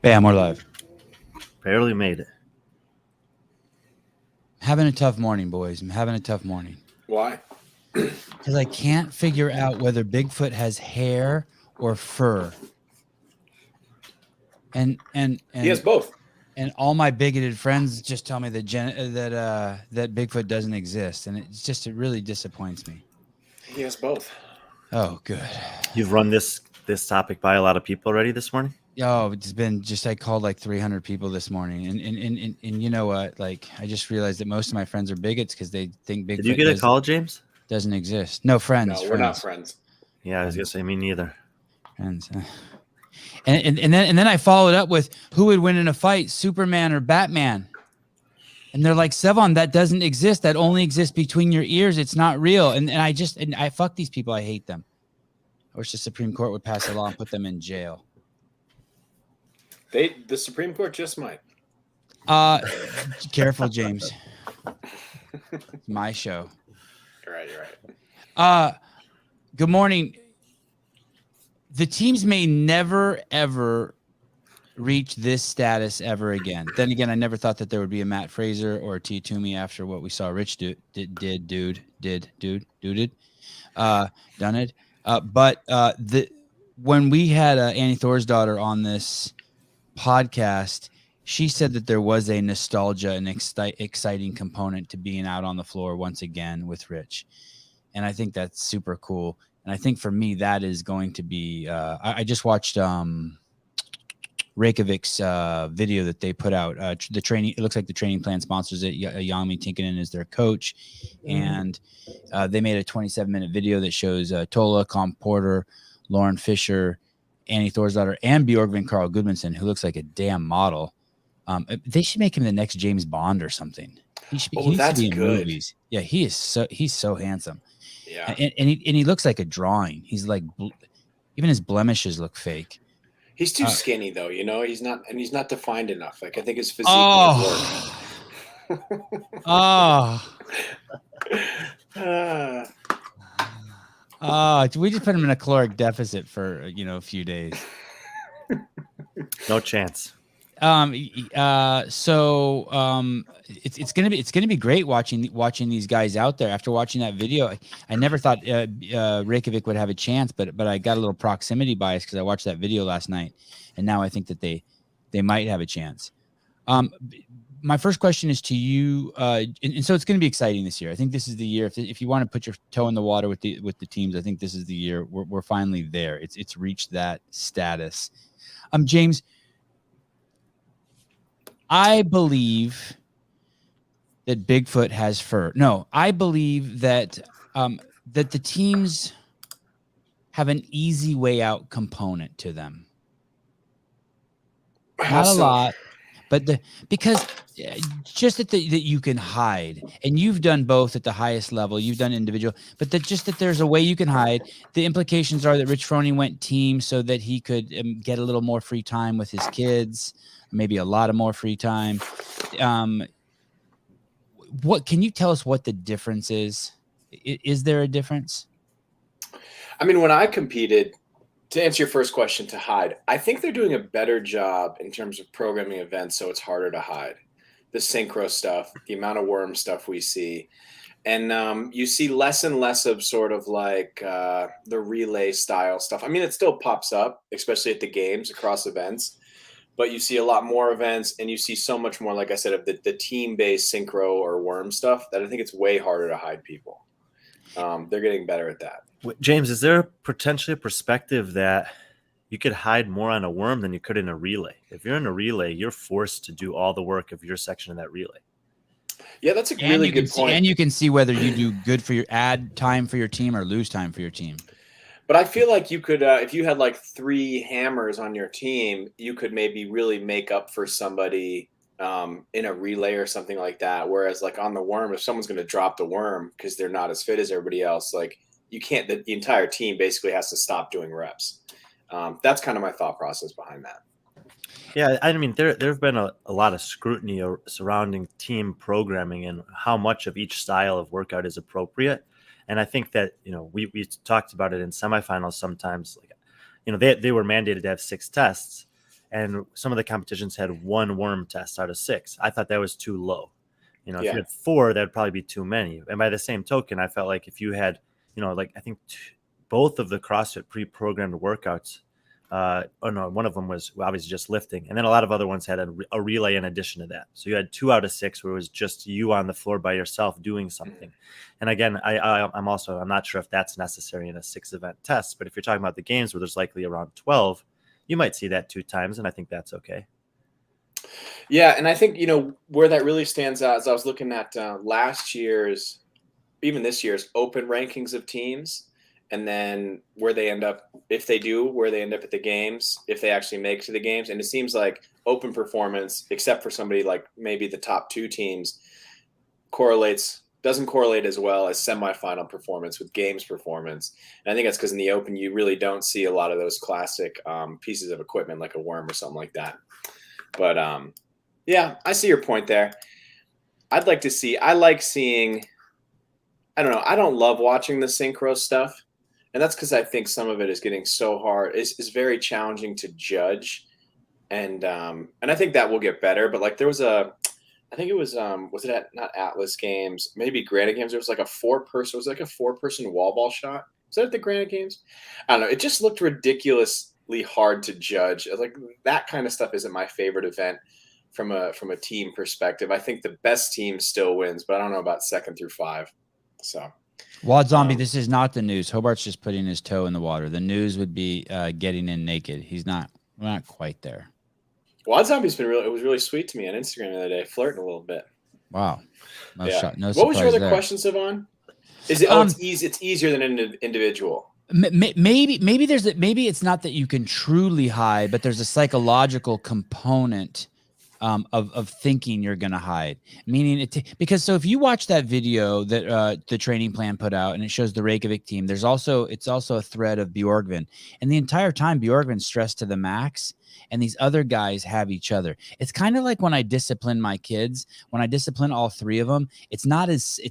Bam, we're live. Barely made it. Having a tough morning, boys. I'm having a tough morning. Why? Because I can't figure out whether Bigfoot has hair or fur. And He has both. And all my bigoted friends just tell me that that Bigfoot doesn't exist, and it really disappoints me. He has both. Oh, good. You've run this topic by a lot of people already this morning? Oh, it's been I called like 300 people this morning, and you know what? Like, I just realized that most of my friends are bigots because they think Bigfoot. Did you get a call, James? Doesn't exist. No, friends. No, we're not friends. Yeah, I was gonna say me neither. Friends. And then I followed up with who would win in a fight, Superman or Batman? And they're like, Sevan, that doesn't exist. That only exists between your ears. It's not real. And I fuck these people. I hate them. I wish the Supreme Court would pass a law and put them in jail. The Supreme Court just might. Careful, James. It's my show. You're right. Good morning. The teams may never, ever reach this status ever again. Then again, I never thought that there would be a Matt Fraser or a T. Toomey after what we saw Rich done it. But when we had Annie Thorisdottir on this podcast, she said that there was a nostalgia and exciting component to being out on the floor once again with Rich. And I think that's super cool. And I think for me, that is going to be, I just watched Reikovic's video that they put out. The training, it looks like the training plan sponsors it. Yami Tinkinen is their coach. And they made a 27-minute video that shows Tola, Com Porter, Lauren Fisher, Annie Thorisdottir, and Bjorgvin Carl Gudmundsson, who looks like a damn model. They should make him the next James Bond or something. He needs to be in movies. Yeah, he's so handsome. Yeah, and he looks like a drawing. He's like, even his blemishes look fake. He's too skinny though, you know. He's not defined enough. Like, I think his physique would work. We just put him in a caloric deficit for a few days. No chance. It's gonna be great watching these guys out there. After watching that video, I never thought Reikovic would have a chance, but I got a little proximity bias because I watched that video last night, and now I think that they might have a chance. My first question is to you, and so it's going to be exciting this year. I think this is the year. If you want to put your toe in the water with the teams, I think this is the year we're finally there. It's reached that status. James, I believe that Bigfoot has fur. No, I believe that that the teams have an easy way out component to them. Not a lot, but because just that you can hide, and you've done both at the highest level. You've done individual, but that there's a way you can hide. The implications are that Rich Froning went team so that he could get a little more free time with his kids. Maybe a lot of more free time. What can you tell us what the difference is? Is there a difference? I mean, when I competed, to answer your first question, to hide, I think they're doing a better job in terms of programming events, so it's harder to hide. The synchro stuff, the amount of worm stuff we see. And you see less and less of sort of like the relay style stuff. I mean, it still pops up, especially at the games across events. But you see a lot more events, and you see so much more, like I said, of the team-based synchro or worm stuff that I think it's way harder to hide people. They're getting better at that. James, is there potentially a perspective that you could hide more on a worm than you could in a relay? If you're in a relay, you're forced to do all the work of your section of that relay. Yeah, that's a really good point. And you can see whether you do good for add time for your team or lose time for your team. But I feel like you could, if you had like 3 hammers on your team, you could maybe really make up for somebody in a relay or something like that. Whereas like on the worm, if someone's going to drop the worm because they're not as fit as everybody else, like you can't, the entire team basically has to stop doing reps. That's kind of my thought process behind that. Yeah, I mean, there have been a lot of scrutiny surrounding team programming and how much of each style of workout is appropriate. And I think that, we talked about it in semifinals sometimes. Like, they were mandated to have 6 tests. and some of the competitions had 1 worm test out of 6. I thought that was too low. You know, if you had 4, that'd probably be too many. And by the same token, I felt like if you had, you know, like I think both of the CrossFit pre-programmed workouts, one of them was obviously just lifting, and then a lot of other ones had a relay in addition to that. So you had 2 out of 6 where it was just you on the floor by yourself doing something. And again, I'm not sure if that's necessary in a 6-event test, but if you're talking about the games where there's likely around 12, you might see that 2 times, and I think that's okay. Yeah, and I think, you know, where that really stands out is I was looking at last year's, even this year's open rankings of teams, and then where they end up, if they do, where they end up at the games, if they actually make to the games. And it seems like open performance, except for somebody like maybe the top 2 teams, doesn't correlate as well as semifinal performance with games performance. And I think that's because in the open, you really don't see a lot of those classic pieces of equipment like a worm or something like that. But yeah, I see your point there. I like seeing, I don't know, I don't love watching the synchro stuff. And that's because I think some of it is getting so hard. It's very challenging to judge. And I think that will get better. But like there was I think it was it at not Atlas Games, maybe Granite Games. There was like a 4-person wall ball shot. Was that at the Granite Games? I don't know. It just looked ridiculously hard to judge. Like that kind of stuff isn't my favorite event from a team perspective. I think the best team still wins, but I don't know about 2nd through 5. So Wad Zombie, this is not the news. Hobart's just putting his toe in the water. The news would be getting in naked. We're not quite there. Wad Zombie's it was really sweet to me on Instagram the other day, flirting a little bit. Wow. No what was your other question, Sevan? Is it it's easier than an individual? Maybe it's not that you can truly hide, but there's a psychological component of thinking you're going to hide, meaning because so if you watch that video that the training plan put out and it shows the Reikovic team, it's also a thread of Bjorgvin, and the entire time Bjorgvin's stressed to the max and these other guys have each other. It's kind of like when I discipline my kids, when I discipline all 3 of them, it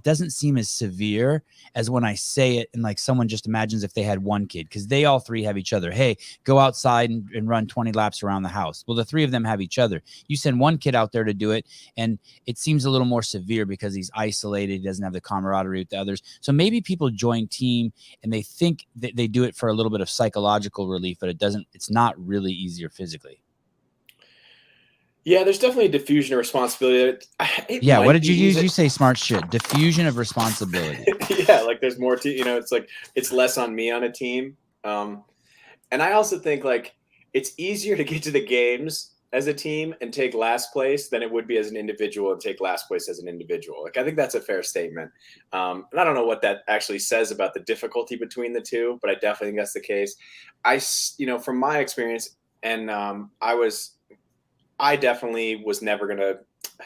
doesn't seem as severe as when I say it and like someone just imagines if they had 1 kid, because they all 3 have each other. Hey, go outside and run 20 laps around the house. Well, the 3 of them have each other. You send 1 kid out there to do it, and it seems a little more severe because he's isolated. He doesn't have the camaraderie with the others. So maybe people join team and they think that they do it for a little bit of psychological relief, but it's not really easier physically. Yeah, there's definitely a diffusion of responsibility. Yeah, what did you use? You say smart shit. Diffusion of responsibility. Yeah, like there's more to, it's like it's less on me on a team. And I also think like it's easier to get to the games as a team and take last place than it would be as an individual and take last place as an individual. Like I think that's a fair statement. And I don't know what that actually says about the difficulty between the two, but I definitely think that's the case. From my experience, and I definitely was never going to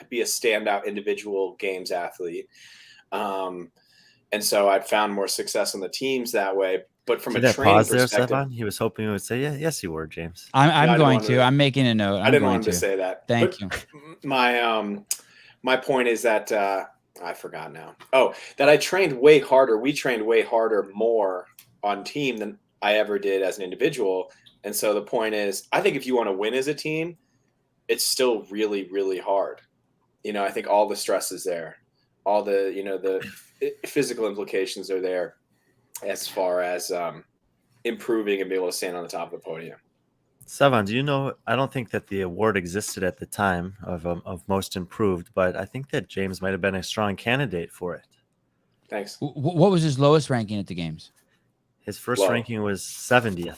be a standout individual games athlete. And so I found more success on the teams that way. But from a training perspective, Sevan? He was hoping you would say, yes, you were, James. I'm making a note. I didn't want him to say that. Thank you. My point is that I forgot now. Oh, that I trained way harder. We trained way harder more on team than I ever did as an individual. And so the point is, I think if you want to win as a team, it's still really, really hard. I think all the stress is there. All the, the physical implications are there as far as improving and be able to stand on the top of the podium. Sevan, do you know, I don't think that the award existed at the time of most improved, but I think that James might have been a strong candidate for it. Thanks. What was his lowest ranking at the games? His first ranking was 70th.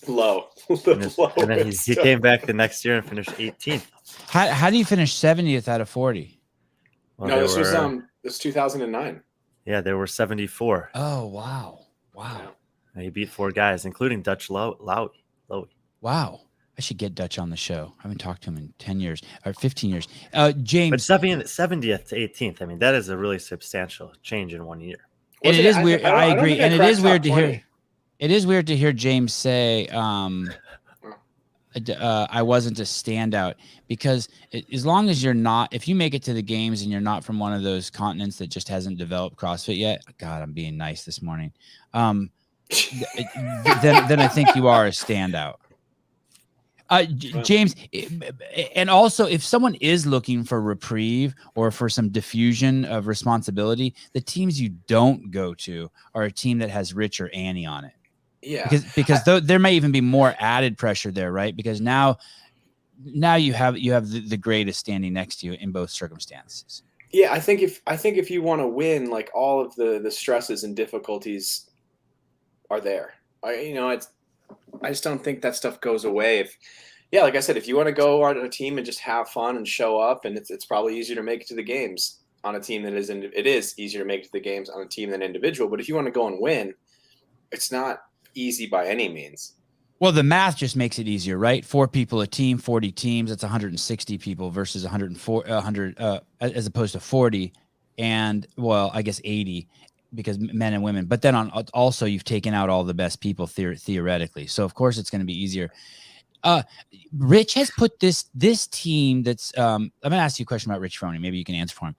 Low. And then he came back the next year and finished 18th. How do you finish 70th out of 40? Well, no, this was 2009. Yeah, there were 74. Oh, wow. And he beat 4 guys, including Dutch Lowy. Wow. I should get Dutch on the show. I haven't talked to him in 10 years or 15 years. James. But 70th to 18th, I mean, that is a really substantial change in 1 year. And it is weird. I agree. And it is weird to hear. It is weird to hear James say, I wasn't a standout, because as long as you're not, if you make it to the games and you're not from one of those continents that just hasn't developed CrossFit yet, God, I'm being nice this morning. Then I think you are a standout. James, and also if someone is looking for reprieve or for some diffusion of responsibility, the teams you don't go to are a team that has Rich or Annie on it. Yeah, because there may even be more added pressure there, right? Because now you have the greatest standing next to you in both circumstances. Yeah, I think if you want to win, like all of the stresses and difficulties are there. I just don't think that stuff goes away. Like I said, if you want to go on a team and just have fun and show up, and it's probably easier to make it to the games on a team it is easier to make it to the games on a team than individual. But if you want to go and win, it's not easy by any means. Well, the math just makes it easier, right? 4 people a team, 40 teams. That's 160 people versus 100 as opposed to 40, and well, I guess 80 because men and women. But then also you've taken out all the best people theoretically, so of course it's going to be easier. Rich has put this team that's. I'm going to ask you a question about Rich Froning. Maybe you can answer for him.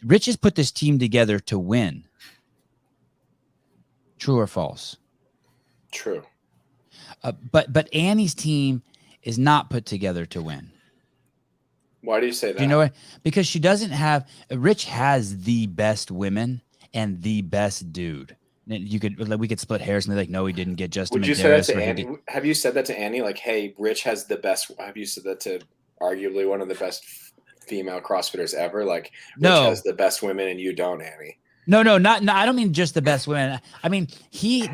Rich has put this team together to win. True or false? True. But Annie's team is not put together to win. Why do you say that? Do you know what? Because she doesn't have. Rich has the best women and the best dude. We could split hairs and be like, no, he didn't get Justin. Would you say that to Annie? Have you said that to Annie? Like, hey, Rich has the best. Have you said that to arguably one of the best female CrossFitters ever? Like, Rich has the best women and you don't, Annie. No, I don't mean just the best women. I mean,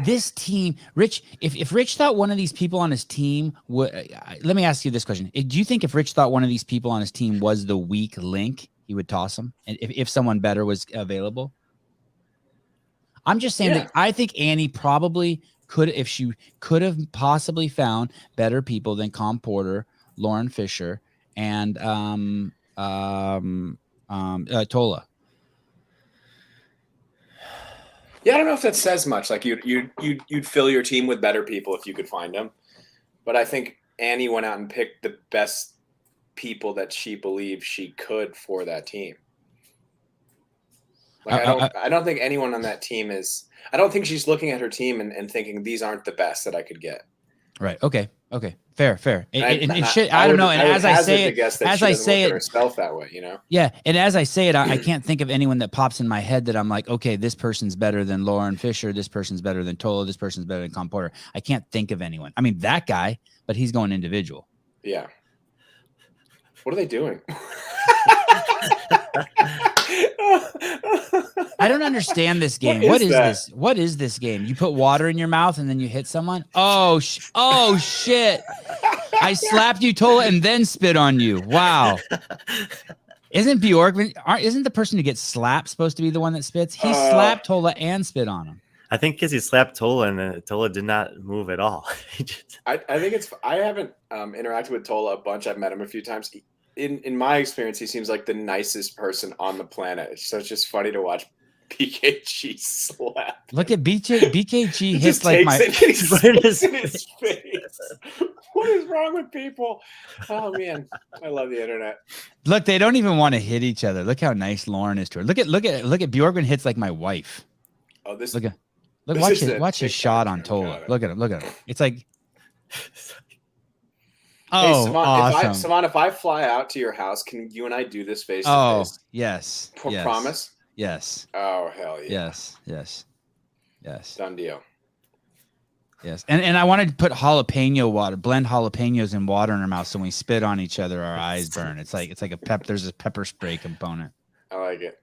this team, Rich, if Rich thought one of these people on his team let me ask you this question. Do you think if Rich thought one of these people on his team was the weak link, he would toss him? And if someone better was available? I'm just saying that I think Annie probably could, if she could have possibly found better people than Com Porter, Lauren Fisher, and Tola. Yeah, I don't know if that says much. Like you'd fill your team with better people if you could find them. But I think Annie went out and picked the best people that she believed she could for that team. Like I don't think anyone on that team is. I don't think she's looking at her team and thinking these aren't the best that I could get. Right. Okay. Fair. I don't know. And as I say it herself that way, you know? Yeah. And as I say it, I can't think of anyone that pops in my head that I'm like, okay, this person's better than Lauren Fisher. This person's better than Tola. This person's better than Com Porter. I can't think of anyone. I mean, that guy, but he's going individual. Yeah. What are they doing? I don't understand this game. What is this? What is this game? You put water in your mouth and then you hit someone? Oh shit. I slapped you, Tola, and then spit on you. Wow. Isn't Bjorkman, isn't the person who gets slapped supposed to be the one that spits? He slapped Tola and spit on him. I think because he slapped Tola and Tola did not move at all. I think I haven't interacted with Tola a bunch. I've met him a few times. In my experience, he seems like the nicest person on the planet. So it's just funny to watch BKG slap. Look at BKG hits like my in his face. What is wrong with people? Oh man, I love the internet. Look, they don't even want to hit each other. Look how nice Lauren is to her. Look at Bjorkman hits like my wife. Oh, watch his shot on Tola. Look at him. It's like. Oh, hey, Sevan, awesome. If I fly out to your house, can you and I do this face to face? Yes. Promise? Yes. Oh, hell yeah. Yes. Done deal. Yes. And I wanted to put blend jalapenos in water in our mouth so when we spit on each other, our eyes burn. It's like there's a pepper spray component. I like it.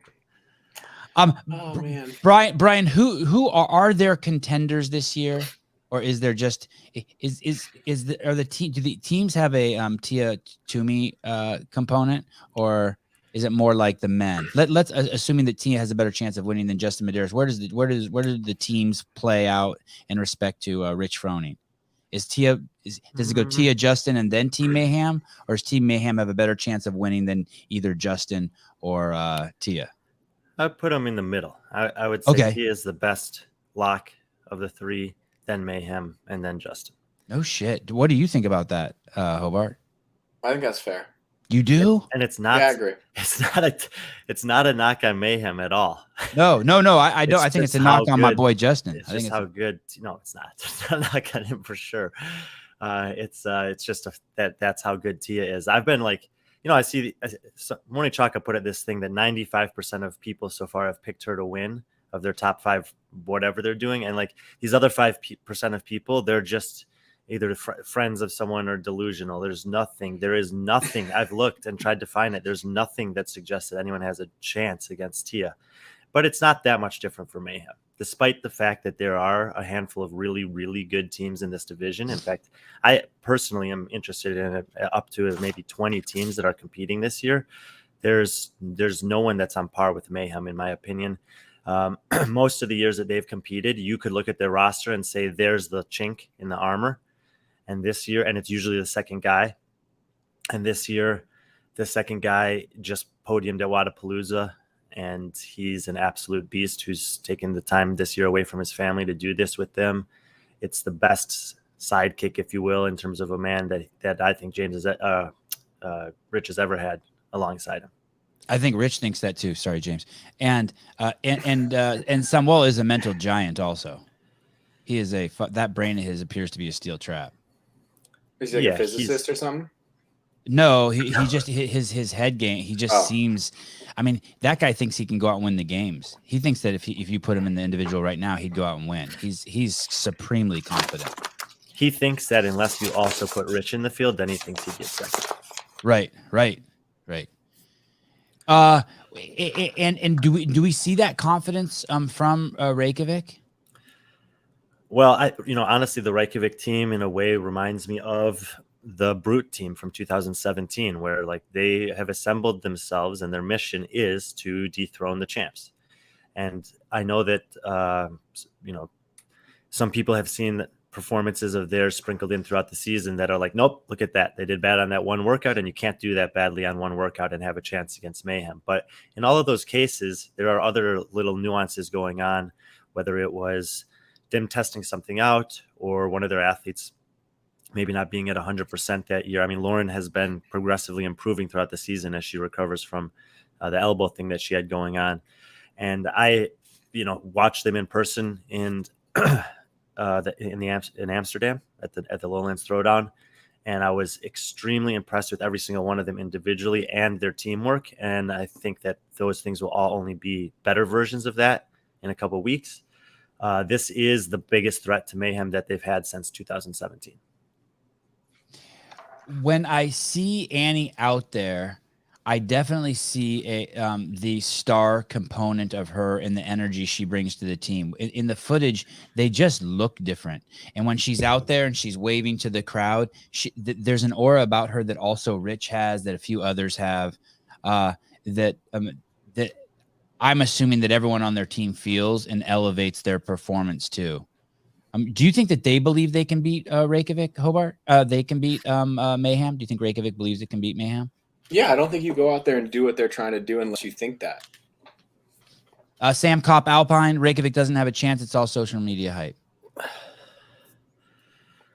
Oh man. Brian, who are there contenders this year? Or is there just do the teams have a Tia Toomey component, or is it more like the men? Let's assuming that Tia has a better chance of winning than Justin Medeiros. Where do the teams play out in respect to Rich Froning? Does it go Tia, Justin, and then Team Mayhem, or does Team Mayhem have a better chance of winning than either Justin or Tia? I'd put them in the middle. I would say Tia is the best lock of the three. Then Mayhem, and then Justin. No shit. What do you think about that, Hobart? I think that's fair. You do? And it's not. Yeah, I agree. It's not a knock on Mayhem at all. No. I don't. I think it's a knock on my boy Justin. It's just how good. No, it's not. It's not a knock on him for sure. It's just that's how good Tia is. I've been like, I see Morning Chaka put it this thing that 95% of people so far have picked her to win of their top 5, whatever they're doing. And like these other 5% of people, they're just either friends of someone or delusional. There is nothing. I've looked and tried to find it. There's nothing that suggests that anyone has a chance against Tia, but it's not that much different for Mayhem, despite the fact that there are a handful of really, really good teams in this division. In fact, I personally am interested in it up to maybe 20 teams that are competing this year. There's no one that's on par with Mayhem, in my opinion. Most of the years that they've competed, you could look at their roster and say, there's the chink in the armor. And this year, and it's usually the second guy. And this year, the second guy just podiumed at Wadapalooza. And he's an absolute beast who's taken the time this year away from his family to do this with them. It's the best sidekick, if you will, in terms of a man that I think Rich has ever had alongside him. I think Rich thinks that too. Sorry, James. And Samuel is a mental giant also. He is that brain of his appears to be a steel trap. Is he like a physicist or something? No, he just his head game. He just seems. I mean, that guy thinks he can go out and win the games. He thinks that if you put him in the individual right now, he'd go out and win. He's supremely confident. He thinks that unless you also put Rich in the field, then he thinks he'd get second. Right. And do we see that confidence from Reikovic? Well, honestly, the Reikovic team in a way reminds me of the Brute team from 2017, where like they have assembled themselves and their mission is to dethrone the champs. And I know that, some people have seen performances of theirs sprinkled in throughout the season that are like, nope, look at that. They did bad on that one workout, and you can't do that badly on one workout and have a chance against Mayhem. But in all of those cases, there are other little nuances going on, whether it was them testing something out or one of their athletes maybe not being at 100% that year. I mean, Lauren has been progressively improving throughout the season as she recovers from the elbow thing that she had going on. And I, watched them in person in Amsterdam at the Lowlands Throwdown. And I was extremely impressed with every single one of them individually and their teamwork. And I think that those things will all only be better versions of that in a couple of weeks. This is the biggest threat to Mayhem that they've had since 2017. When I see Annie out there, I definitely see the star component of her and the energy she brings to the team. In the footage, they just look different. And when she's out there and she's waving to the crowd, there's an aura about her that also Rich has, that a few others have, that I'm assuming that everyone on their team feels and elevates their performance too. Do you think that they believe they can beat Reikovic, Hobart? They can beat Mayhem? Do you think Reikovic believes it can beat Mayhem? Yeah, I don't think you go out there and do what they're trying to do unless you think that. Sam Kopp Alpine, Reikovic doesn't have a chance. It's all social media hype.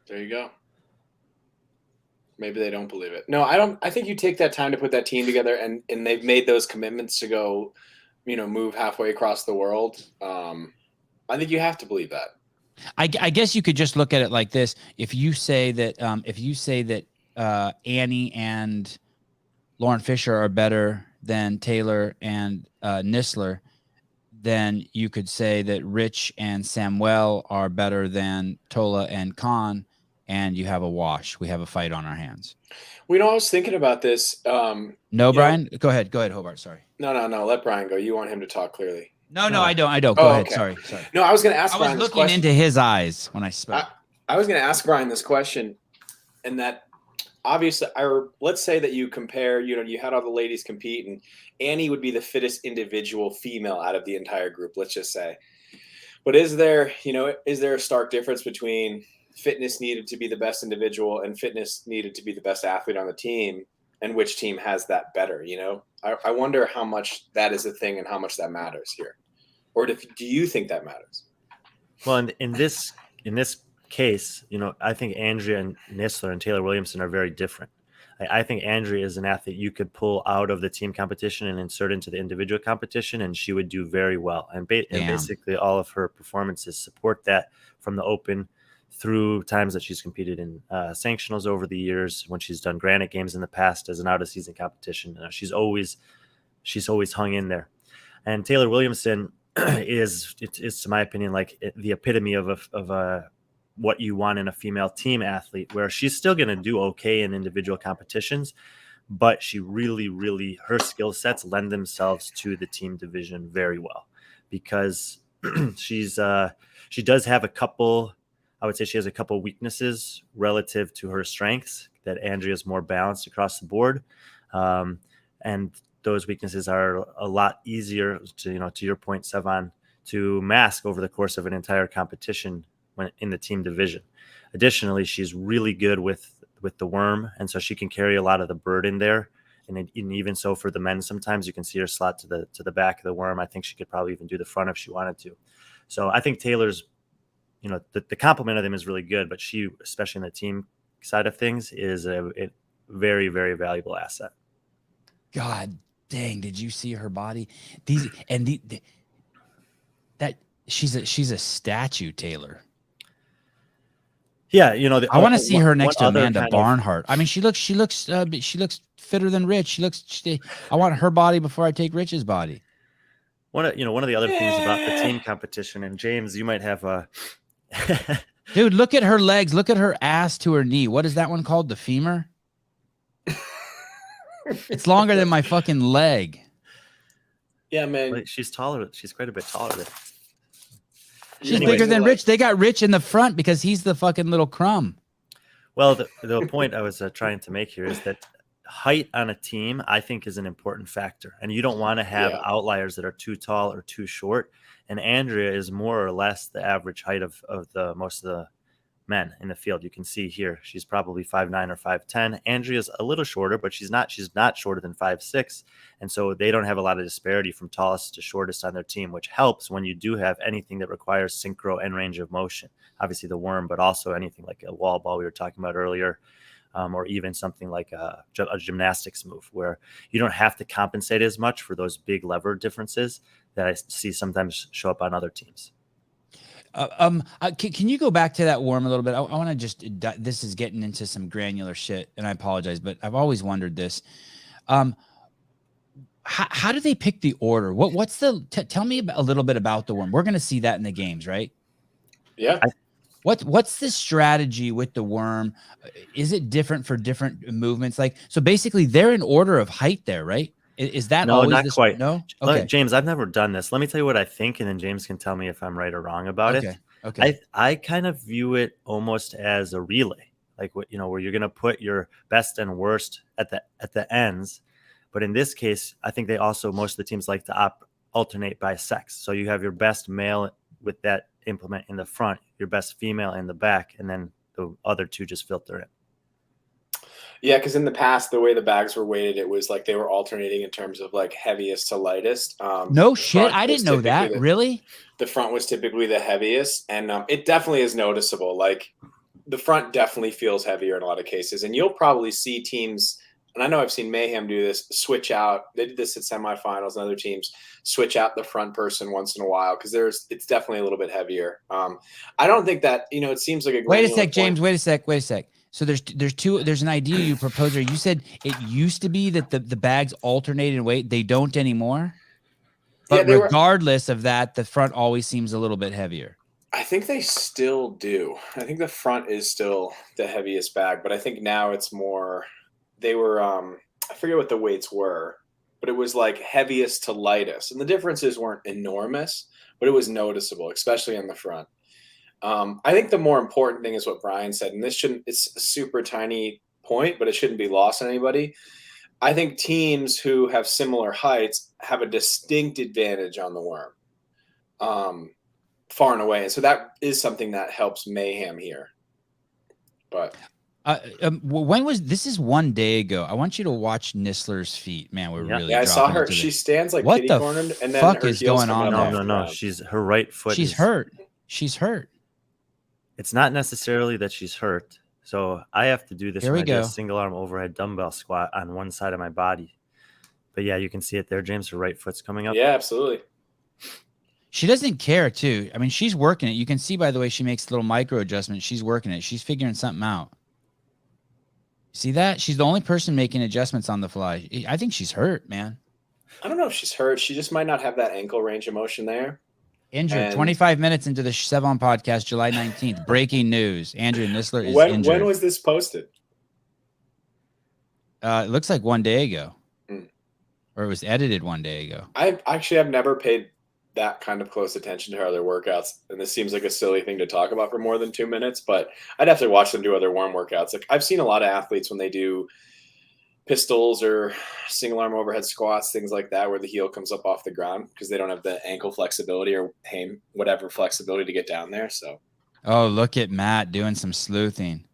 There you go. Maybe they don't believe it. No, I don't. I think you take that time to put that team together, and they've made those commitments to go, move halfway across the world. I think you have to believe that. I guess you could just look at it like this. If you say that Annie and Lauren Fisher are better than Taylor and Nisler, then you could say that Rich and Samuel are better than Tola and Khan, and you have a wash. We have a fight on our hands. I was thinking about this. No, Brian? Go ahead, Hobart. Sorry. No. Let Brian go. You want him to talk clearly. No, I don't. Go ahead. Okay. Sorry. No, I was going to ask Brian this question. I was looking into his eyes when I spoke. I was going to ask Brian this question, and that obviously, let's say that you compare, you had all the ladies compete, and Annie would be the fittest individual female out of the entire group, let's just say. But is there a stark difference between fitness needed to be the best individual and fitness needed to be the best athlete on the team, and which team has that better? I wonder how much that is a thing and how much that matters here. Or do you think that matters? Well, in this case, I think Andrea and Nisler and Taylor Williamson are very different. I think Andrea is an athlete you could pull out of the team competition and insert into the individual competition, and she would do very well. And basically all of her performances support that, from the open through times that she's competed in sanctionals over the years, when she's done granite games in the past as an out of season competition. She's always hung in there. And Taylor Williamson is to my opinion, like the epitome of a what you want in a female team athlete, where she's still going to do okay in individual competitions, but she really, her skill sets lend themselves to the team division very well, because she does have a couple, I would say she has a couple weaknesses relative to her strengths, that Andrea's more balanced across the board. And those weaknesses are a lot easier to your point, Sevan, to mask over the course of an entire competition when in the team division. Additionally, she's really good with the worm, and so she can carry a lot of the burden there. And even so for the men, sometimes you can see her slot to the back of the worm. I think she could probably even do the front if she wanted to. So I think Taylor's, the complement of them is really good, but she, especially in the team side of things, is a very, very valuable asset. God dang, did you see her body? She's a statue, Taylor. Yeah, I want to see her next to Amanda Barnhart. I mean, she looks fitter than Rich. I want her body before I take Rich's body. One of the other things about the team competition, and James, you might have a dude, look at her legs, look at her ass to her knee. What is that one called? The femur? It's longer than my fucking leg. Yeah, man. She's taller. She's quite a bit taller. She's bigger than Rich. They got Rich in the front because he's the fucking little crumb. Well, the point I was trying to make here is that height on a team, I think, is an important factor. And you don't want to have outliers that are too tall or too short. And Andrea is more or less the average height of the most of the men in the field. You can see here, she's probably 5'9" or 5'10". Andrea's a little shorter, but she's not shorter than 5'6". And so they don't have a lot of disparity from tallest to shortest on their team, which helps when you do have anything that requires synchro and range of motion. Obviously the worm, but also anything like a wall ball we were talking about earlier, or even something like a gymnastics move, where you don't have to compensate as much for those big lever differences that I see sometimes show up on other teams. Can you go back to that worm a little bit? I want to just, this is getting into some granular shit, and I apologize, but I've always wondered this. How do they pick the order? What's tell me a little bit about the worm. We're going to see that in the games, right? Yeah. What's the strategy with the worm? Is it different for different movements? So basically they're in order of height there, right? Is that no, always not quite? No. Okay. James, I've never done this. Let me tell you what I think, and then James can tell me if I'm right or wrong about it. Okay. I kind of view it almost as a relay, like where you're going to put your best and worst at the ends. But in this case, I think most of the teams like to alternate by sex. So you have your best male with that implement in the front, your best female in the back, and then the other two just filter in. Yeah, because in the past, the way the bags were weighted, it was like they were alternating in terms of like heaviest to lightest. No shit, I didn't know that. Really? The front was typically the heaviest, and it definitely is noticeable. Like the front definitely feels heavier in a lot of cases, and you'll probably see teams. And I know I've seen Mayhem do this, switch out. They did this at semifinals, and other teams switch out the front person once in a while because it's definitely a little bit heavier. I don't think that it seems like a. Wait a sec, James. Wait a sec. So there's an idea you proposed. You said it used to be that the bags alternated in weight. They don't anymore. But regardless of that, the front always seems a little bit heavier. I think they still do. I think the front is still the heaviest bag, but I think now it's more. They were I forget what the weights were, but it was like heaviest to lightest, and the differences weren't enormous, but it was noticeable, especially on the front. I think the more important thing is what Brian said, and it's a super tiny point, but it shouldn't be lost on anybody. I think teams who have similar heights have a distinct advantage on the worm, far and away. And so that is something that helps Mayhem here. But when was this? Is 1 day ago. I want you to watch Nistler's feet, man. We're really. Yeah, I saw her. She stands like what kitty the cornered, and then fuck her is heels going on? No. Her right foot. She's hurt. She's hurt. It's not necessarily that she's hurt. So I have to do this. Here we go. A single arm overhead dumbbell squat on one side of my body. But yeah, you can see it there, James. Her right foot's coming up. Yeah, absolutely. She doesn't care too. I mean, she's working it. You can see by the way she makes little micro adjustments. She's working it. She's figuring something out. See that? She's the only person making adjustments on the fly. I think she's hurt, man. I don't know if she's hurt. She just might not have that ankle range of motion there. Injured. 25 minutes into the Sevan Podcast, July 19th. Breaking news. Andrea Nisler is injured. When was this posted? It looks like 1 day ago. Or it was edited 1 day ago. I've never paid that kind of close attention to her other workouts. And this seems like a silly thing to talk about for more than 2 minutes, but I'd have to watch them do other warm workouts. Like I've seen a lot of athletes when they do pistols or single arm overhead squats, things like that, where the heel comes up off the ground because they don't have the ankle flexibility or whatever flexibility to get down there. So, oh, look at Matt doing some sleuthing.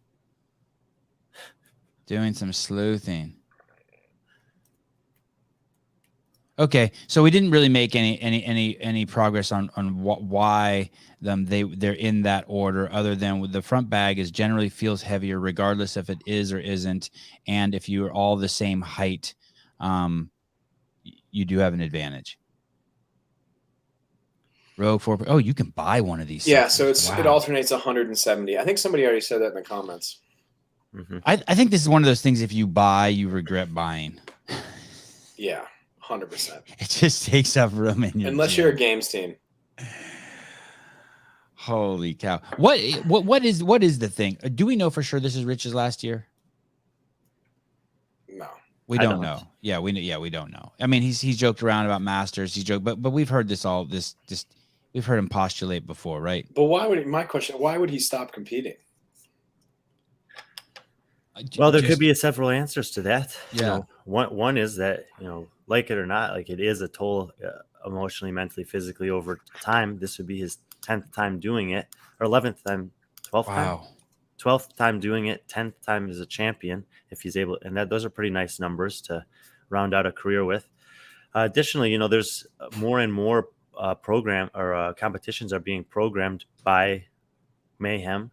Okay, so we didn't really make any progress on why they're in that order, other than the front bag is generally feels heavier, regardless if it is or isn't, and if you are all the same height, you do have an advantage. Row 4. Oh, you can buy one of these. Yeah, so it alternates 170. I think somebody already said that in the comments. Mm-hmm. I think this is one of those things. If you buy, you regret buying. Yeah. 100%. It just takes up room in your unless gym. you're a games team. Holy cow! What is the thing? Do we know for sure this is Rich's last year? No, we don't know. Yeah, we don't know. I mean, he's joked around about Masters. He's joked, but we've heard this we've heard him postulate before, right? But why would he stop competing? Well, there could be several answers to that. Yeah. You know, one is that, like it or not, like it is a toll emotionally, mentally, physically over time. This would be his 10th time doing it, or 11th time, 12th time, 12th time doing it, 10th time as a champion, if he's able. And those are pretty nice numbers to round out a career with. Additionally, there's more and more competitions are being programmed by Mayhem.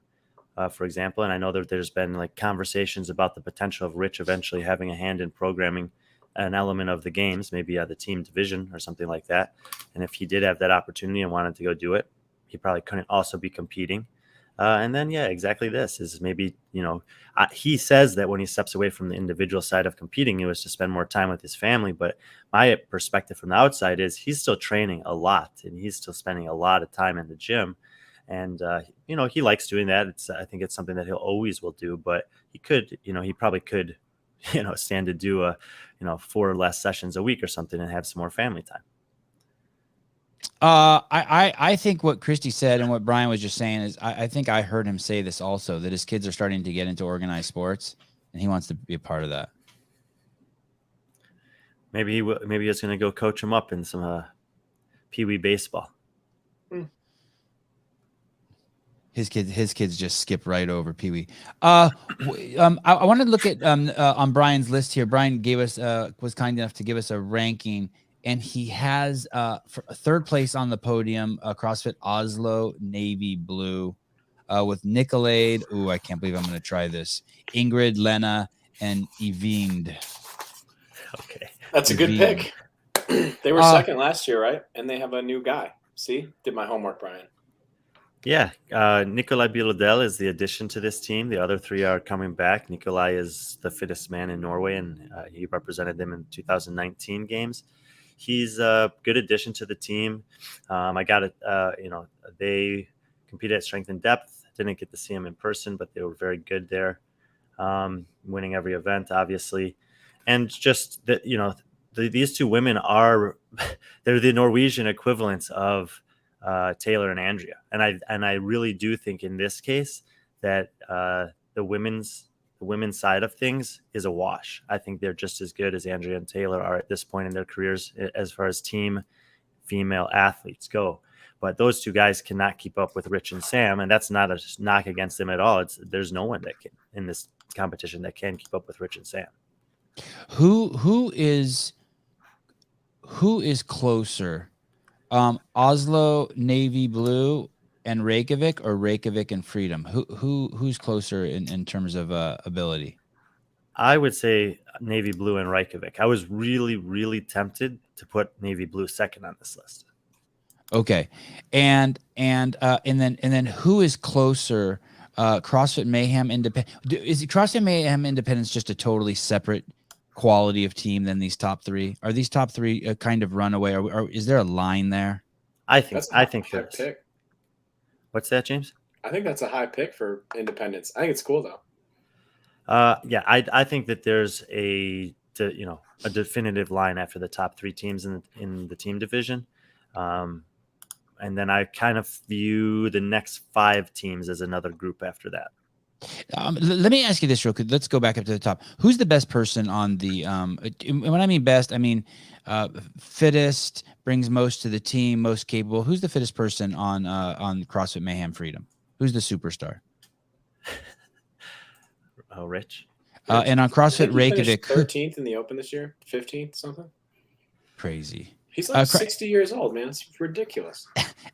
For example, and I know that there's been like conversations about the potential of Rich eventually having a hand in programming an element of the games, maybe the team division or something like that. And if he did have that opportunity and wanted to go do it, he probably couldn't also be competing. And then, yeah, exactly. This is maybe, he says that when he steps away from the individual side of competing, it was to spend more time with his family. But my perspective from the outside is he's still training a lot and he's still spending a lot of time in the gym. And, he likes doing that. I think it's something that he'll always will do, but he probably could, stand to do 4 less sessions a week or something and have some more family time. I think what Christy said and what Brian was just saying is I think I heard him say this also, that his kids are starting to get into organized sports and he wants to be a part of that. Maybe he's going to go coach him up in some Pee-wee baseball. His kids just skip right over Pee-wee. I want to look at on Brian's list here. Brian gave us was kind enough to give us a ranking, and he has for third place on the podium, CrossFit Oslo navy blue, with Nicolade. Ooh, I can't believe I'm going to try this. Ingrid, Lena, and Evind. Okay, that's a good pick. They were second last year, right? And they have a new guy. See, did my homework, Brian. Yeah, Nikolai Bielodel is the addition to this team. The other 3 are coming back. Nikolai is the fittest man in Norway, and he represented them in 2019 games. He's a good addition to the team. I got it. They competed at strength and depth. Didn't get to see him in person, but they were very good there, winning every event, obviously. And just that, these 2 women they're the Norwegian equivalents of Taylor and Andrea, and I really do think in this case that the women's side of things is a wash. I think they're just as good as Andrea and Taylor are at this point in their careers as far as team female athletes go. But those 2 guys cannot keep up with Rich and Sam, and that's not a knock against them at all. There's no one that can in this competition that can keep up with Rich and Sam. Who is closer? Oslo navy blue and Reikovic, or Reikovic and Freedom? Who's closer in terms of ability? I would say navy blue and Reikovic. I was really, really tempted to put navy blue second on this list. Okay, and then who is closer? CrossFit Mayhem Independent. Is it CrossFit Mayhem Independence just a totally separate quality of team than these top three? Are these top three kind of runaway? Or is there a line there? I think That's a high there's. pick. What's that, James? I think that's a high pick for independence. I think it's cool though. Yeah, I think that there's a definitive line after the top three teams in the team division, and then I kind of view the next 5 teams as another group after that. Let me ask you this real quick. Let's go back up to the top. Who's the best person on the? When I mean best, I mean fittest, brings most to the team, most capable. Who's the fittest person on CrossFit Mayhem Freedom? Who's the superstar? Oh, Rich. And on CrossFit Reikovic, 13th in the Open this year, 15th something. Crazy. He's like 60 years old, man. It's ridiculous.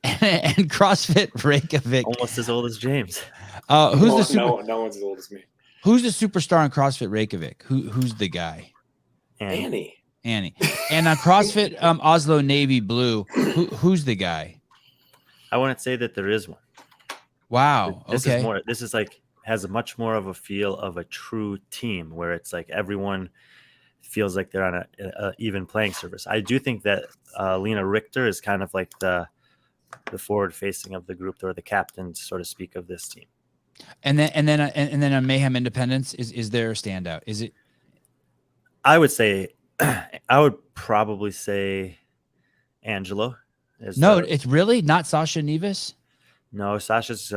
and CrossFit Reikovic, almost as old as James. Who's no one's as old as me. Who's the superstar on CrossFit Reikovic? Who's the guy? Annie. And on CrossFit Oslo Navy Blue, who's the guy? I wouldn't say that there is one. Wow. This okay. is more. This is like has a much more of a feel of a true team where it's like everyone feels like they're on a even playing surface. I do think that Lena Richter is kind of like the forward facing of the group, or the captain, so to speak, of this team. And then on Mayhem Independence, is there a standout? Is it? I would say, I would probably say Angelo. It's really not Sasha Nevis. No, Sasha's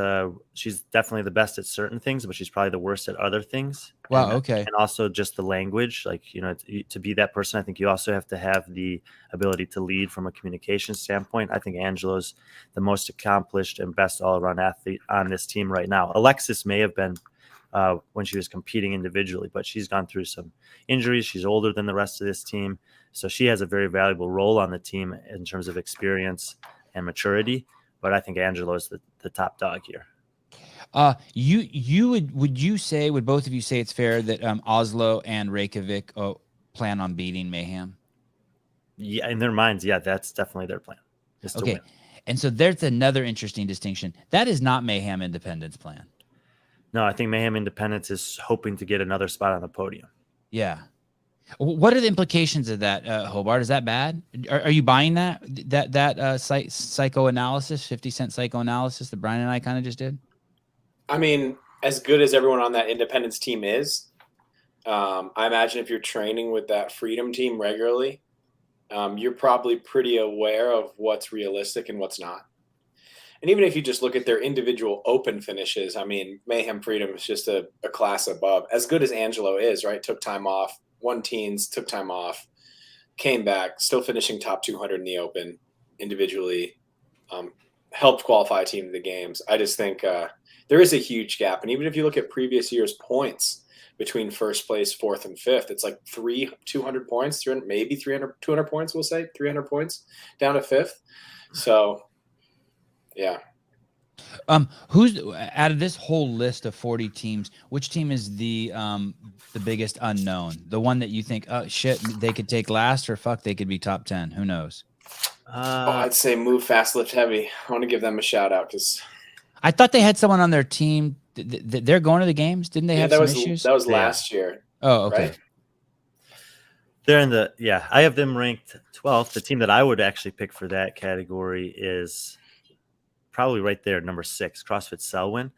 she's definitely the best at certain things, but she's probably the worst at other things. Wow. Okay. And also just the language, like, to be that person, I think you also have to have the ability to lead from a communication standpoint. I think Angelo's the most accomplished and best all-around athlete on this team right now. Alexis may have been when she was competing individually, but she's gone through some injuries. She's older than the rest of this team, so she has a very valuable role on the team in terms of experience and maturity. But I think Angelo is the top dog here. Would both of you say it's fair that Oslo and Reikovic plan on beating Mayhem? Yeah, in their minds, yeah, that's definitely their plan. Is to win. And so there's another interesting distinction. That is not Mayhem Independence plan. No, I think Mayhem Independence is hoping to get another spot on the podium. Yeah. What are the implications of that, Hobart? Is that bad? Are you buying that psychoanalysis, 50-cent psychoanalysis that Brian and I kind of just did? I mean, as good as everyone on that independence team is, I imagine if you're training with that freedom team regularly, you're probably pretty aware of what's realistic and what's not. And even if you just look at their individual open finishes, I mean, Mayhem Freedom is just a class above. As good as Angelo is, right? Took time off, won teens, took time off, came back, still finishing top 200 in the open individually, helped qualify a team to the games. I just think there is a huge gap. And even if you look at previous year's points between first place, fourth, and fifth, it's like 200 points, 300, maybe 300, 200 points, we'll say, 300 points down to fifth. So, yeah. Who's out of this whole list of 40 teams, which team is the biggest unknown? The one that you think, oh shit, they could take last, or fuck, they could be top 10. Who knows? I'd say Move Fast Lift Heavy. I want to give them a shout out because I thought they had someone on their team. They're going to the games, didn't they? Have some issues? That was last year. Oh, okay. Right? They're I have them ranked 12th. The team that I would actually pick for that category is probably right there, number 6, CrossFit Selwyn.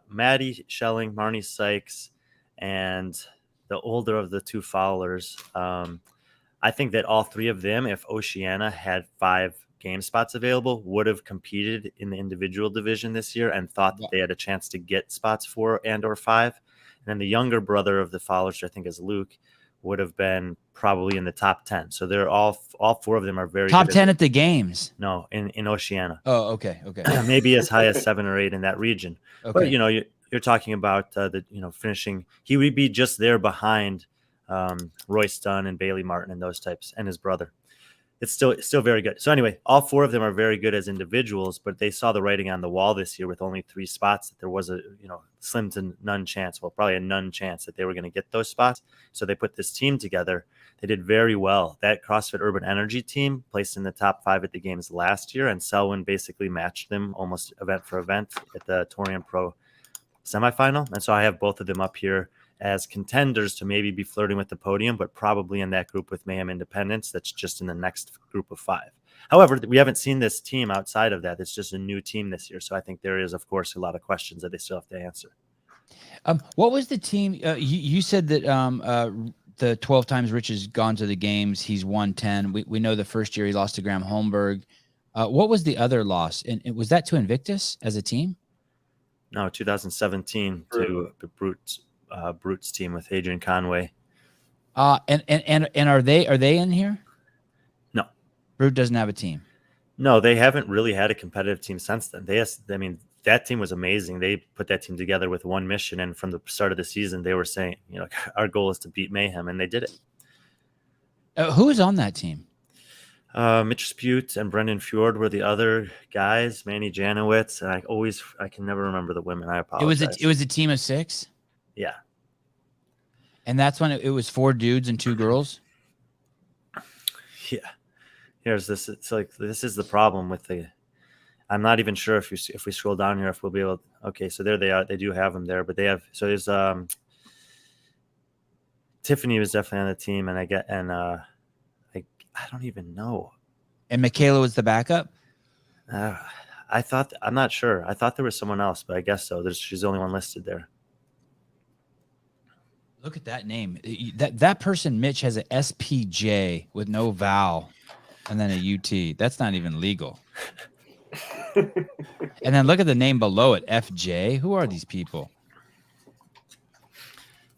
Maddie Schelling, Marnie Sykes, and the older of the two Fowlers. I think that all 3 of them, if Oceania had 5 game spots available, would have competed in the individual division this year and thought that they had a chance to get spots 4 and or 5. And then the younger brother of the Fowlers, which I think is Luke, would have been probably in the top 10. So they're all 4 of them are very top 10 at the games. No, in Oceania. Oh, okay. Maybe as high as 7 or 8 in that region. Okay. But you're talking about finishing. He would be just there behind Royce Dunn and Bailey Martin and those types, and his brother. it's still very good. So anyway, all 4 of them are very good as individuals, but they saw the writing on the wall this year with only 3 spots that there was a slim to none chance, well, probably a none chance that they were going to get those spots. So they put this team together. They did very well. That CrossFit Urban Energy team placed in the top 5 at the games last year, and Selwyn basically matched them almost event for event at the Torian Pro semifinal. And so I have both of them up here as contenders to maybe be flirting with the podium, but probably in that group with Mayhem Independence. That's just in the next group of 5. However, we haven't seen this team outside of that. It's just a new team this year. So I think there is, of course, a lot of questions that they still have to answer. What was the team? You said that the 12 times Rich has gone to the games. He's won 10. We know the first year he lost to Graham Holmberg. What was the other loss? And was that to Invictus as a team? No, 2017 to Brute's team with Adrian Conway. And are they in here? No, Brute doesn't have a team. No, they haven't really had a competitive team since then. That team was amazing. They put that team together with one mission, and from the start of the season, they were saying, our goal is to beat Mayhem, and they did it. Who was on that team? Mitch Spute and Brendan Fjord were the other guys. Manny Janowitz, and I can never remember the women. I apologize. It was a team of 6. Yeah. And that's when it was 4 dudes and 2 girls. Yeah. Here's this. It's like, this is the problem with I'm not even sure if we scroll down here, if we'll be able to, okay. So there they are. They do have them there, but so there's, Tiffany was definitely on the team, and I don't even know. And Michaela was the backup? I'm not sure. I thought there was someone else, but I guess so. She's the only one listed there. Look at that name. That person, Mitch, has an SPJ with no vowel and then a UT. That's not even legal. And then look at the name below it, FJ. Who are these people?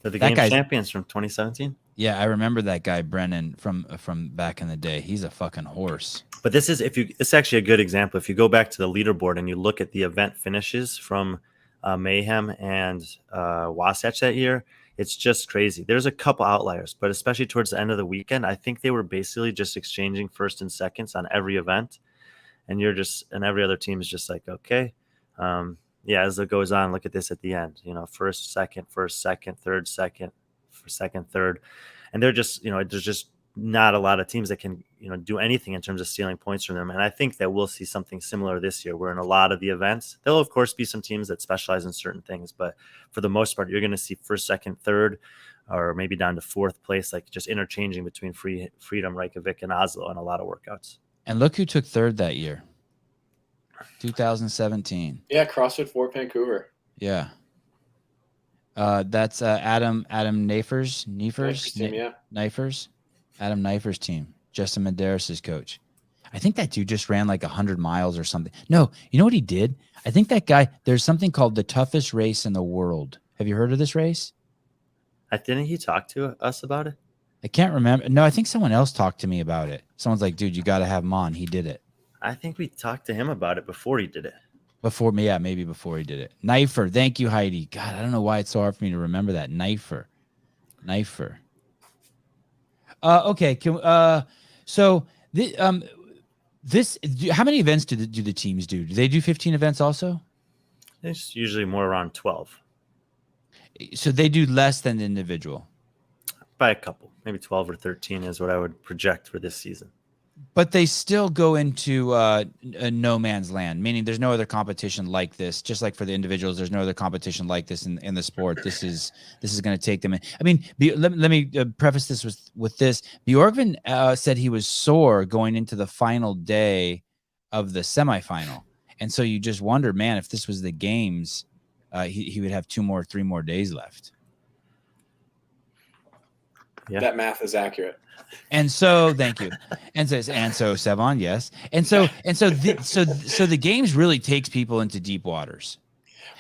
They're the game champions from 2017. Yeah, I remember that guy, Brennan, from back in the day. He's a fucking horse. But this is it's actually a good example. If you go back to the leaderboard and you look at the event finishes from Mayhem and Wasatch that year, it's just crazy. There's a couple outliers, but especially towards the end of the weekend, I think they were basically just exchanging first and seconds on every event. And every other team is just like, okay. As it goes on, look at this at the end, first, second, third, second, third. And they're just, there's just not a lot of teams that can, do anything in terms of stealing points from them. And I think that we'll see something similar this year, where in a lot of the events, there'll of course be some teams that specialize in certain things, but for the most part, you're going to see first, second, third, or maybe down to 4th place, like just interchanging between Freedom, Reikovic, and Oslo on a lot of workouts. And look who took 3rd that year. 2017. Yeah, CrossFit Fort Vancouver. Yeah. That's Adam Neifers team, yeah. Adam Neifers' team. Justin Medeiros' coach. I think that dude just ran like 100 miles or something. No, you know what he did? I think that guy, there's something called the toughest race in the world. Have you heard of this race? Didn't he talk to us about it? I can't remember. No, I think someone else talked to me about it. Someone's like, dude, you got to have him on. He did it. I think we talked to him about it before he did it. Before me, yeah, maybe before he did it. Knifer. Thank you, Heidi. God, I don't know why it's so hard for me to remember that. Knifer. Okay. So how many events do the teams do? Do they do 15 events also? It's usually more around 12. So they do less than the individual. By a couple, maybe 12 or 13 is what I would project for this season. But they still go into a no man's land, meaning there's no other competition like this. Just like for the individuals, there's no other competition like this in the sport. This is going to take them in. I mean, let me preface this with this. Bjorkman said he was sore going into the final day of the semifinal, and so you just wonder, man, if this was the games, he would have 3 more days left. Yeah. That math is accurate. And so, thank you. And so Sevan, yes. And so the games really takes people into deep waters.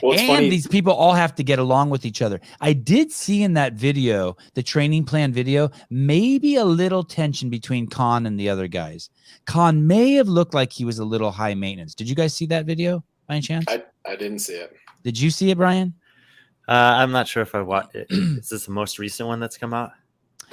Well, it's funny. These people all have to get along with each other. I did see in that video, the training plan video, maybe a little tension between Khan and the other guys. Khan may have looked like he was a little high maintenance. Did you guys see that video by any chance? I didn't see it. Did you see it, Brian? I'm not sure if I watched it. Is this the most recent one that's come out?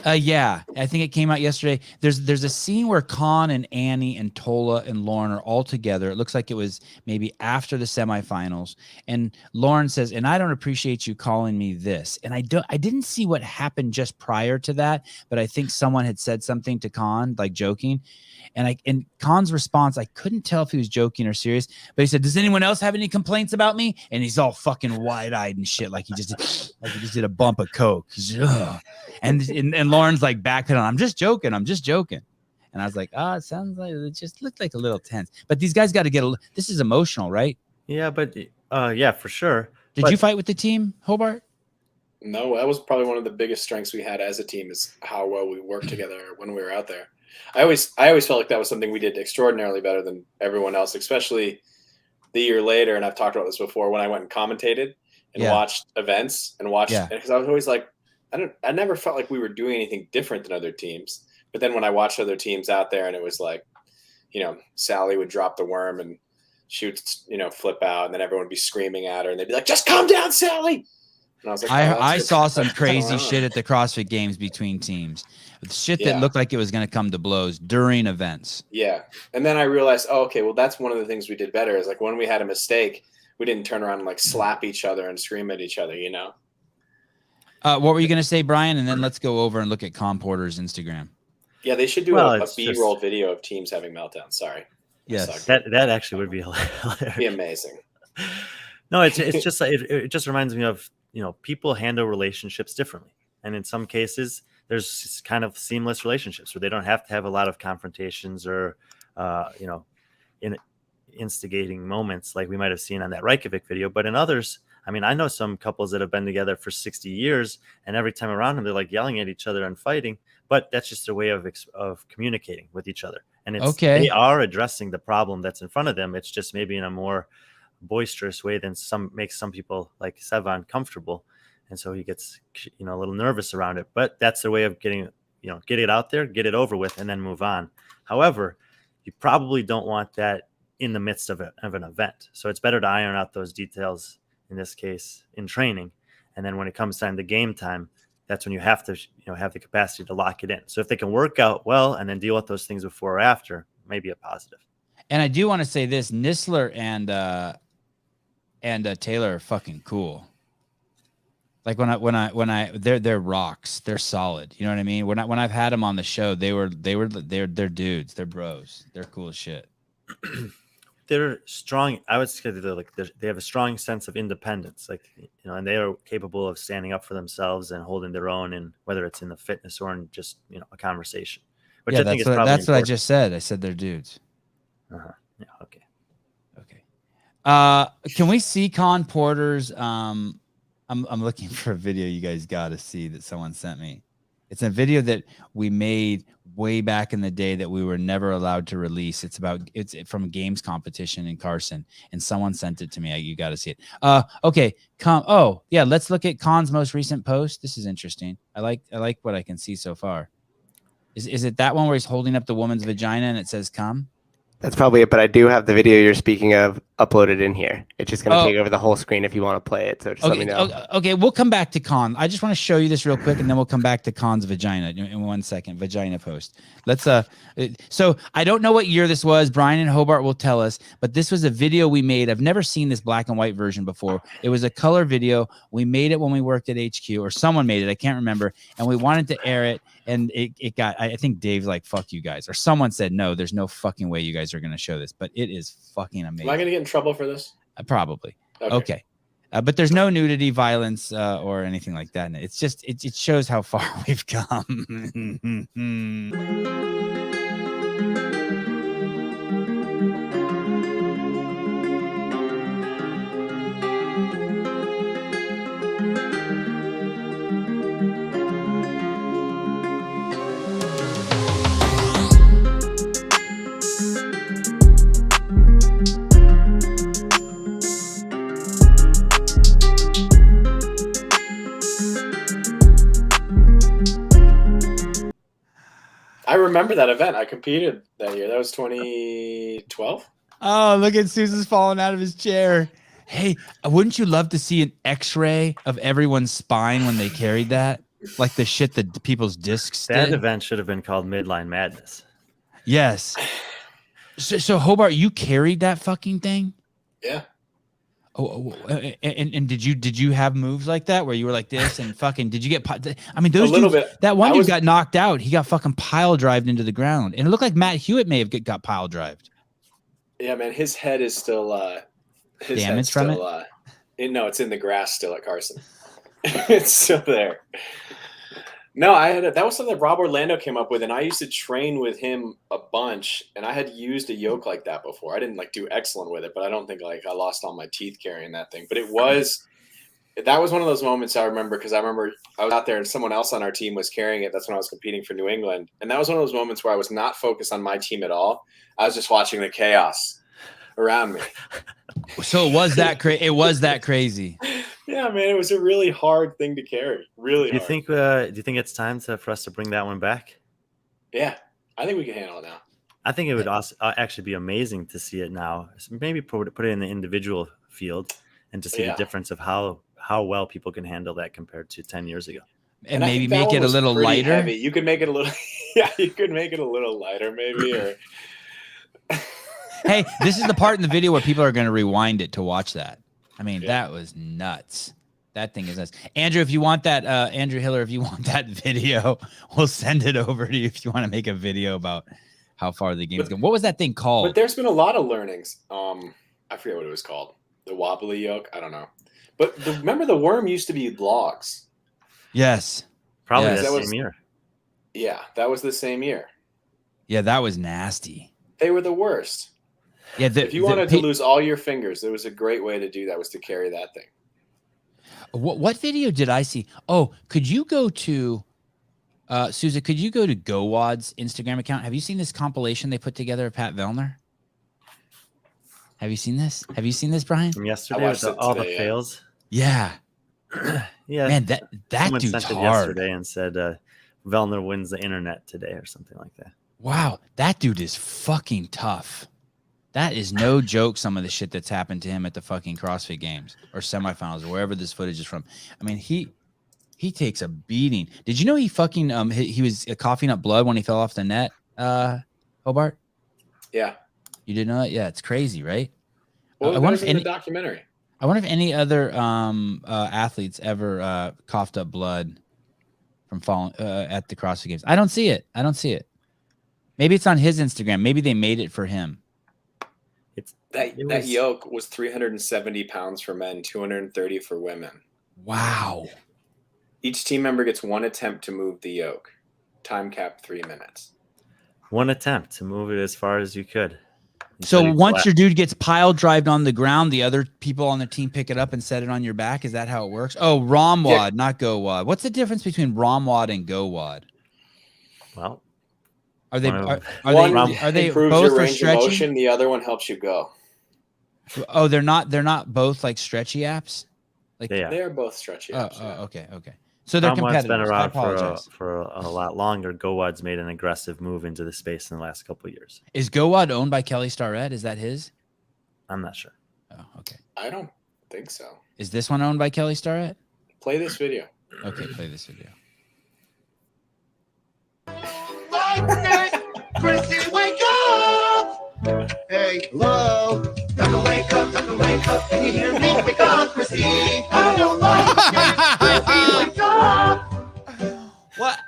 Yeah, I think it came out yesterday. There's a scene where Con and Annie and Tola and Lauren are all together. It looks like it was maybe after the semifinals. And Lauren says, "And I don't appreciate you calling me this." And I didn't see what happened just prior to that, but I think someone had said something to Con, like joking. And Con's response, I couldn't tell if he was joking or serious, but he said, "Does anyone else have any complaints about me?" And he's all fucking wide-eyed and shit, like he just did a bump of coke. He's, ugh. And Lauren's like backpedaling, I'm just joking. And I was like, it sounds like it just looked like a little tense. But these guys got to get this is emotional, right? Yeah, but yeah, for sure. Did you fight with the team, Hobart? No, that was probably one of the biggest strengths we had as a team is how well we worked together when we were out there. I always felt like that was something we did extraordinarily better than everyone else, especially the year later. And I've talked about this before when I went and commentated and watched events and watched, because I was always like, I never felt like we were doing anything different than other teams. But then when I watched other teams out there and it was like, Sally would drop the worm and she would, flip out and then everyone would be screaming at her and they'd be like, "Just calm down, Sally." And I was like, I saw some crazy shit at the CrossFit Games between teams. Shit that looked like it was going to come to blows during events. Yeah. And then I realized, okay, well, that's one of the things we did better is like when we had a mistake, we didn't turn around and like slap each other and scream at each other, What were you going to say, Brian? And then let's go over and look at Com Porter's Instagram. Yeah, they should do a B-roll video of teams having meltdowns. Sorry. Yes. That actually would be hilarious. It'd be amazing. No, it's just like it just reminds me of, people handle relationships differently. And in some cases, there's kind of seamless relationships where they don't have to have a lot of confrontations or, instigating moments like we might have seen on that Reikovic video. But in others, I mean, I know some couples that have been together for 60 years and every time around them, they're like yelling at each other and fighting, but that's just a way of communicating with each other. And they are addressing the problem that's in front of them. It's just maybe in a more boisterous way than makes some people like Sevan comfortable. And so he gets, a little nervous around it, but that's the way of getting, get it out there, get it over with, and then move on. However, you probably don't want that in the midst of an event. So it's better to iron out those details, in this case, in training. And then when it comes time to game time, that's when you have to, have the capacity to lock it in. So if they can work out well and then deal with those things before or after, maybe a positive. And I do want to say this, Nisler and Taylor are fucking cool. Like they're rocks. They're solid. You know what I mean? When I've had them on the show, they're dudes. They're bros. They're cool as shit. They're strong. I would say they have a strong sense of independence, and they are capable of standing up for themselves and holding their own, and whether it's in the fitness or in just a conversation. Which I think is probably that's what I just said. I said they're dudes. Yeah. Okay. Can we see Con Porter's? I'm looking for a video you guys got to see that someone sent me. It's a video that we made way back in the day that we were never allowed to release. It's from a games competition in Carson, and someone sent it to me. You got to see it. Okay. Let's look at Con's most recent post. This is interesting. I like what I can see so far. Is it that one where he's holding up the woman's vagina and it says "come"? That's probably it, but I do have the video you're speaking of uploaded in here. It's just going to take over the whole screen if you want to play it. So just let me know. Okay, we'll come back to Con. I just want to show you this real quick, and then we'll come back to Con's vagina in 1 second. Vagina post. Let's so I don't know what year this was. Brian and Hobart will tell us, but this was a video we made. I've never seen this black and white version before. It was a color video. We made it when we worked at HQ, or someone made it. I can't remember. And we wanted to air it, and it got. I think Dave's like, "Fuck you guys," or someone said, "No, there's no fucking way you guys are going to show this." But it is fucking amazing. Am I going to get in trouble for this? Probably. Okay. But there's no nudity, violence, or anything like that. It's just it shows how far we've come. I remember that event. I competed that year. That was 2012. Oh, look at Susan's falling out of his chair. Hey, wouldn't you love to see an X-ray of everyone's spine when they carried that? like the shit that people's discs That did. event should have been called Midline Madness. Yes. So Hobart, you carried that fucking thing? Yeah. And did you have moves like that where you were like this and fucking did you get? I mean, those A little dudes, bit. that one dude got knocked out. He got fucking pile drived into the ground, and it looked like Matt Hewitt may have got pile drived. Yeah, man, his head is still damaged from it. No, it's in the grass still at Carson. It's still there. No, that was something that Rob Orlando came up with, and I used to train with him a bunch, and I had used a yoke like that before. I didn't like do excellent with it, but I don't think like I lost all my teeth carrying that thing. But that was one of those moments I remember, because I remember I was out there and someone else on our team was carrying it. That's when I was competing for New England, and that was one of those moments where I was not focused on my team at all. I was just watching the chaos around me. So it was that crazy. It was that crazy. Yeah, man, it was a really hard thing to carry. Really Do you hard. think it's time for us to bring that one back? Yeah, I think we can handle it now. I think it would also actually be amazing to see it now. Maybe put it in the individual field and to see the difference of how well people can handle that compared to 10 years ago. And maybe make it a little lighter. Heavy. You could make it a little, you could make it a little lighter, maybe. Or hey, this is the part in the video where people are going to rewind it to watch that. I mean, that was nuts. That thing is nuts. Andrew, if you want that, Andrew Hiller, if you want that video, we'll send it over to you if you want to make a video about how far the game's going. What was that thing called? But there's been a lot of learnings. I forget what it was called. The wobbly yoke. I don't know. But remember, the worm used to be logs. Yes. Probably yes. that same year. Yeah, that was the same year. Yeah, that was nasty. They were the worst. Yeah, if you wanted to lose all your fingers, there was a great way to do that, was to carry that thing. What video did I see? Oh, could you go to Sousa, could you go to GoWad's Instagram account? Have you seen this compilation they put together of Pat Velner? Have you seen this? Have you seen this, Brian? From yesterday with all the fails. Yeah. Yeah. Man, that dude's sent it hard. Yesterday and said Velner wins the internet today or something like that. Wow, that dude is fucking tough. That is no joke, some of the shit that's happened to him at the fucking CrossFit Games or semifinals or wherever this footage is from. I mean, he takes a beating. Did you know he fucking he was coughing up blood when he fell off the net, Hobart? Yeah. You didn't know that? Yeah, it's crazy, right? Well, I wonder if in the documentary. I wonder if any other athletes ever coughed up blood from falling at the CrossFit Games. I don't see it. Maybe it's on his Instagram. Maybe they made it for him. That yoke was 370 pounds for men, 230 for women. Wow. Each team member gets one attempt to move the yoke. Time cap 3 minutes. One attempt to move it as far as you could. So once your dude gets pile drived on the ground, the other people on the team pick it up and set it on your back. Is that how it works? Oh, ROMWAD, not GoWad. What's the difference between ROMWAD and GoWad? Well, are they improves both your range stretchy? of motion? The other one helps you go. Oh, they're not both like stretchy apps. Like they are both stretchy apps. Okay. So they're competitive. Been around for a lot longer. GoWad's made an aggressive move into the space in the last couple of years. Is GoWad owned by Kelly Starrett? Is that his? I'm not sure. Oh, okay. I don't think so. Is this one owned by Kelly Starrett? Play this video. Okay, play this video. Chrissy, wake up! Hey, hello. Time to wake up, Can you hear me? Wake up, Chrissy. I don't like Chrissy, wake up. What?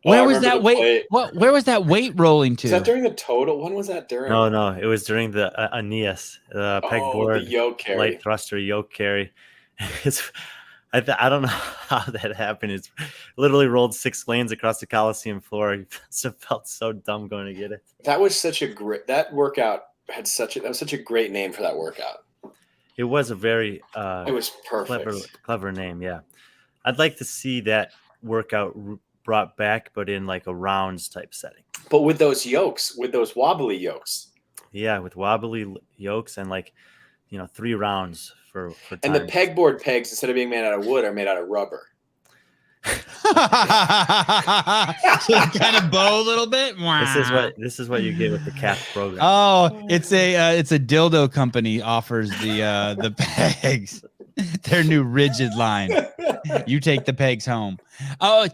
Where was that weight? Where was that weight rolling to? Is that during the total? When was that during? No, it was during the Aeneas pegboard, the yoke carry, light thruster yoke carry. I don't know how that happened. It's literally rolled 6 lanes across the Coliseum floor. It felt so dumb going to get it. That was such a great. That workout had such a great name for that workout. It was a very it was perfect, clever name. Yeah, I'd like to see that workout brought back, but in like a rounds type setting. But with those yokes, with those wobbly yokes. Yeah, with wobbly yokes and 3 rounds for time. And the pegboard pegs, instead of being made out of wood, are made out of rubber. So kind of bow a little bit. This is what you get with the CAP program. Oh, it's a dildo company offers the pegs. Their new rigid line. You take the pegs home. Oh,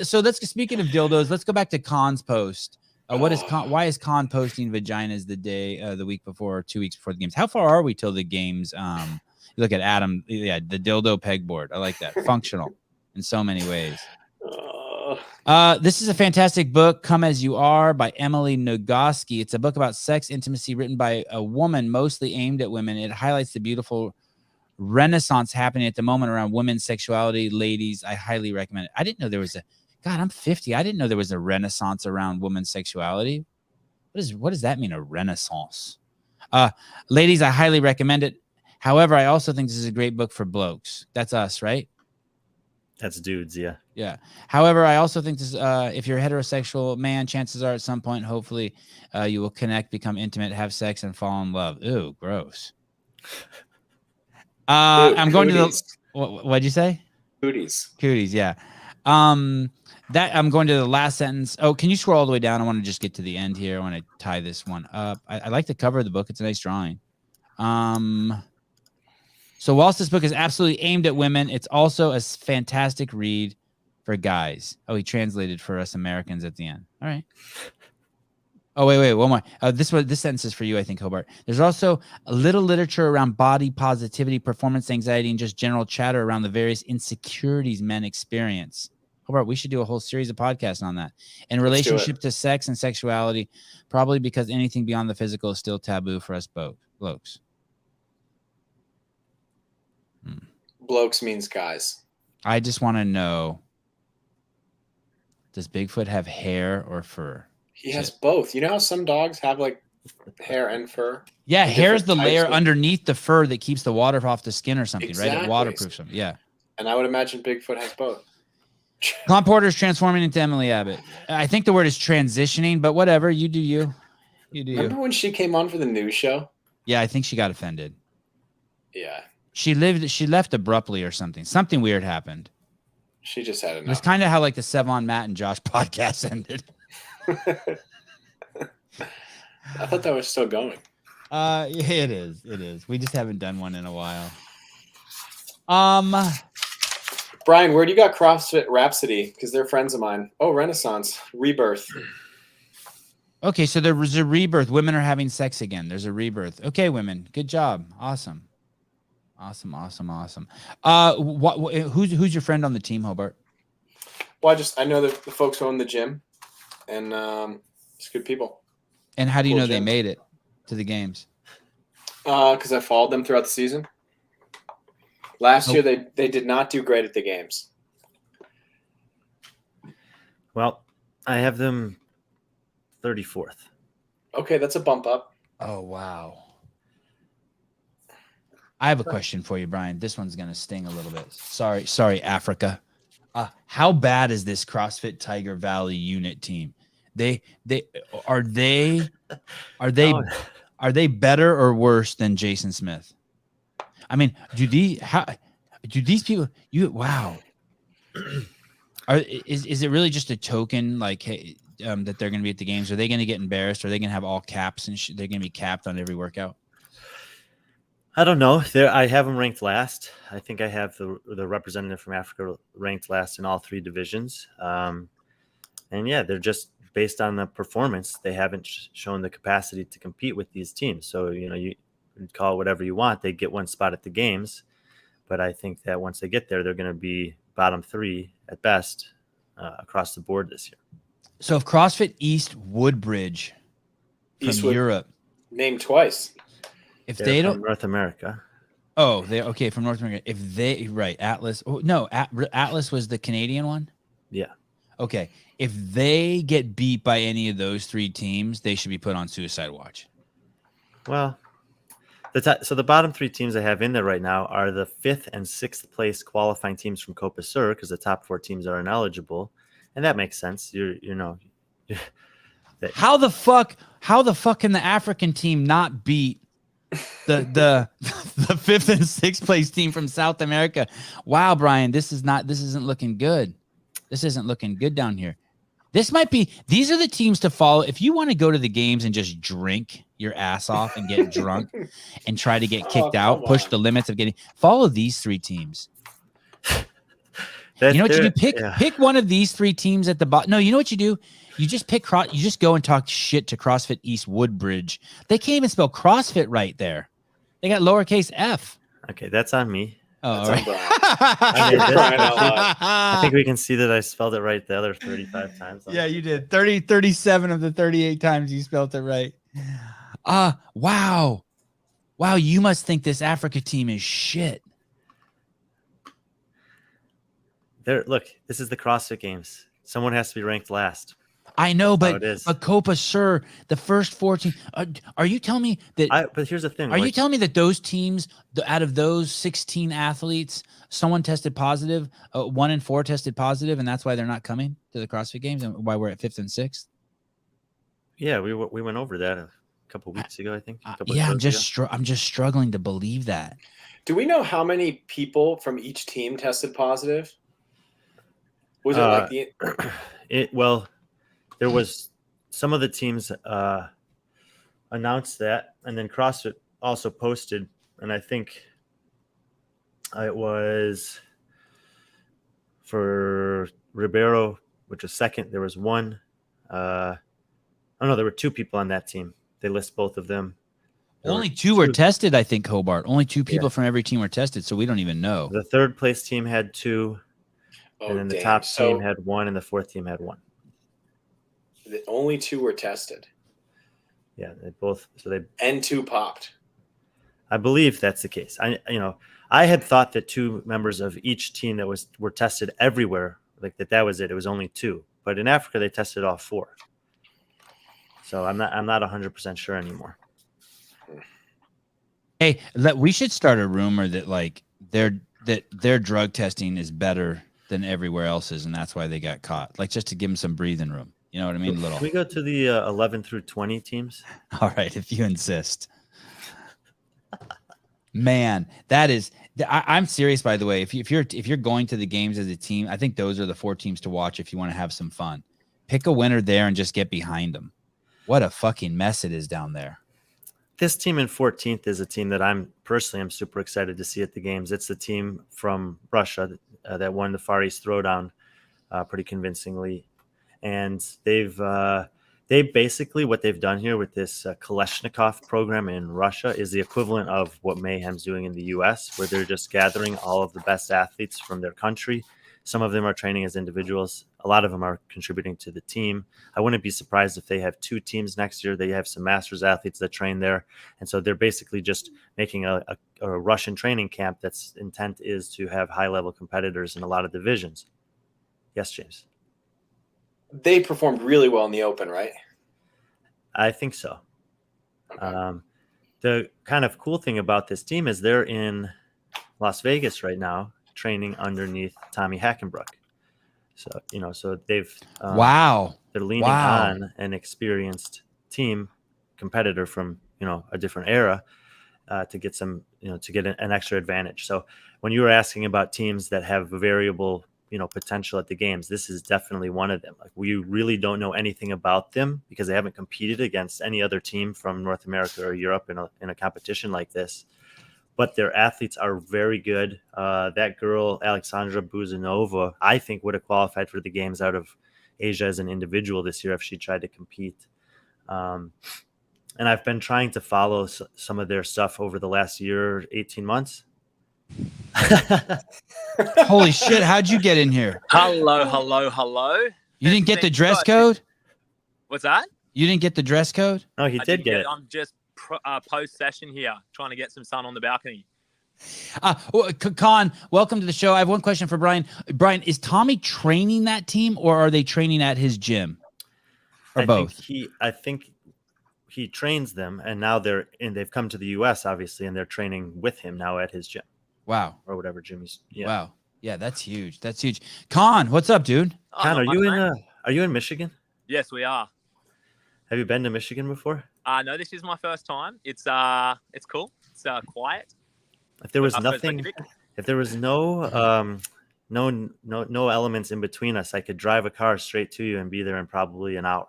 so speaking of dildos, let's go back to Khan's post. Why is Khan posting vaginas the week before, or 2 weeks before the games? How far are we till the games? You look at Adam, the dildo pegboard. I like that. Functional in so many ways. This is a fantastic book, Come As You Are by Emily Nagoski. It's a book about sex intimacy written by a woman, mostly aimed at women. It highlights the beautiful renaissance happening at the moment around women's sexuality. Ladies, I highly recommend it. I didn't know there was God, I'm 50. I didn't know there was a renaissance around women's sexuality. What does that mean, a renaissance? Ladies, I highly recommend it. However, I also think this is a great book for blokes. That's us, right? That's dudes, yeah. Yeah. However, I also think this, if you're a heterosexual man, chances are at some point, hopefully, you will connect, become intimate, have sex, and fall in love. Ooh, gross. I'm going cooties. to the. What'd you say? Cooties. Cooties, yeah. That I'm going to the last sentence. Oh, can you scroll all the way down? I want to just get to the end here. I want to tie this one up. I like the cover of the book. It's a nice drawing. So whilst this book is absolutely aimed at women, it's also a fantastic read for guys. Oh, he translated for us Americans at the end. All right. Oh, wait, one more. This sentence is for you, I think, Hobart. There's also a little literature around body positivity, performance anxiety, and just general chatter around the various insecurities men experience. Hobart, we should do a whole series of podcasts on that. In relationship to sex and sexuality, probably because anything beyond the physical is still taboo for us blokes. Blokes means guys. I just want to know, does Bigfoot have hair or fur? He has both. You know how some dogs have like hair and fur? Yeah, hair is the Different layer types of- underneath the fur that keeps the water off the skin or something, right? It Exactly. waterproofs them. Yeah. And I would imagine Bigfoot has both. Con Porter's transforming into Emily Abbott. I think the word is transitioning, but whatever. You do you. You do Remember you. when she came on for the news show? Yeah, I think she got offended. Yeah. She left abruptly or something. Something weird happened. She just had It was enough. kind of how like the Sevan, Matt, and Josh podcast ended. I thought that was still going. It is. We just haven't done one in a while. Brian, where do you got CrossFit Rhapsody? Because they're friends of mine. Oh, Renaissance. Rebirth. Okay, so there was a rebirth. Women are having sex again. There's a rebirth. Okay, women. Good job. Awesome. Who's your friend on the team, Hobart? Well, I know the folks who own the gym, and it's good people. And how do you Cool know they gym. made it to the games? Because I followed them throughout the season. Last year, they did not do great at the games. Well, I have them 34th. Okay, that's a bump up. Oh, wow. I have a question for you, Brian. This one's going to sting a little bit. Sorry, Africa. How bad is this CrossFit Tiger Valley unit team? Are they better or worse than Jason Smith? I mean, do these people wow. Is it really just a token like hey, that they're going to be at the games? Are they going to get embarrassed? Are they going to have all caps and they're going to be capped on every workout? I don't know. I have them ranked last. I think I have the representative from Africa ranked last in all three divisions. And yeah, they're just based on the performance. They haven't shown the capacity to compete with these teams. So, you call it whatever you want. They get one spot at the games. But I think that once they get there, they're going to be bottom three at best across the board this year. So if CrossFit East Woodbridge from Eastwood. Europe, Named twice. if They're they from don't, North America. oh, they okay from North America. If they Atlas, Atlas was the Canadian one. Yeah. Okay, if they get beat by any of those three teams, they should be put on suicide watch. Well, so the bottom three teams I have in there right now are the 5th and 6th place qualifying teams from Copa Sur because the top 4 teams are ineligible, and that makes sense. How the fuck can the African team not beat the 5th and 6th place team from South America? Wow, Brian, this isn't looking good. This isn't looking good down here. These are the teams to follow. If you want to go to the games and just drink your ass off and get drunk and try to get kicked out, push the limits of follow these three teams. You know what you do? Yeah. Pick one of these 3 teams at the bottom. No, you know what you do? You just pick you just go and talk shit to CrossFit East Woodbridge. They can't even spell CrossFit right there. They got lowercase f. Okay, that's on me. Oh, That's all on Brian. I think we can see that I spelled it right the other 35 times. Yeah, you did. 37 of the 38 times you spelled it right. Wow. Wow, you must think this Africa team is shit. Look, this is the CrossFit Games. Someone has to be ranked last. I know, but it is. Copa, sir, the first 14. Are you telling me that? But here's the thing. Are you telling me that those teams, out of those 16 athletes, someone tested positive, 1 in 4 tested positive, and that's why they're not coming to the CrossFit Games, and why we're at 5th and 6th? Yeah, we went over that a couple weeks ago, I think. Yeah, I'm just struggling to believe that. Do we know how many people from each team tested positive? Was it like Well, there was some of the teams announced that, and then CrossFit also posted, and I think it was for Ribeiro, which was second. There was one. There were 2 people on that team. They list both of them. Only 2 were tested, I think, Hobart. Only 2 people from every team were tested, so we don't even know. The 3rd place team had 2, and then the top team had 1, and the 4th team had 1. Only 2 were tested. Yeah, they both. And 2 popped. I believe that's the case. I had thought that 2 members of each team that were tested everywhere, like that was it. It was only 2, but in Africa they tested all 4. So I'm not 100% sure anymore. Hey, we should start a rumor that like their drug testing is better than everywhere else's, and that's why they got caught. Like just to give them some breathing room. You know what I mean? Can we go to the 11 through 20 teams? All right, if you insist. Man, that is. I'm serious. By the way, if you're going to the games as a team, I think those are the 4 teams to watch if you want to have some fun. Pick a winner there and just get behind them. What a fucking mess it is down there. This team in 14th is a team that I'm super excited to see at the games. It's the team from Russia that won the Far East Throwdown pretty convincingly, and they basically what they've done here with this Kalashnikov program in Russia is the equivalent of what Mayhem's doing in the U.S., where they're just gathering all of the best athletes from their country. Some of them are training as individuals. A lot of them are contributing to the team. I wouldn't be surprised if they have 2 teams next year. They have some masters athletes that train there. And so they're basically just making a Russian training camp that's intent is to have high-level competitors in a lot of divisions. Yes, James? They performed really well in the Open, right? I think so. Okay. The kind of cool thing about this team is they're in Las Vegas right now, training underneath Tommy Hackenbruck. So they've they're leaning on an experienced team competitor from a different era to get some to get an extra advantage. So when you were asking about teams that have variable potential at the games, this is definitely one of them. Like we really don't know anything about them because they haven't competed against any other team from North America or Europe in a competition like this. But their athletes are very good. That girl, Alexandra Buzanova, I think would have qualified for the games out of Asia as an individual this year if she tried to compete. And I've been trying to follow some of their stuff over the last year, 18 months. Holy shit, how'd you get in here? Hello. You didn't get the dress code? What's that? You didn't get the dress code? Oh, he did get it. I'm just post session here, trying to get some sun on the balcony. Con, welcome to the show. I have one question for Brian. Brian, is Tommy training that team or are they training at his gym? Or both? I think he trains them, and now they've come to the US obviously, and they're training with him now at his gym. Wow. Or whatever gym he's. Yeah. Wow. Yeah, that's huge. That's huge. Con, what's up, dude? Con, are you in Michigan? Yes, we are. Have you been to Michigan before? No, this is my first time. It's cool. It's quiet. If there was nothing, if there was no elements in between us, I could drive a car straight to you and be there in probably an hour.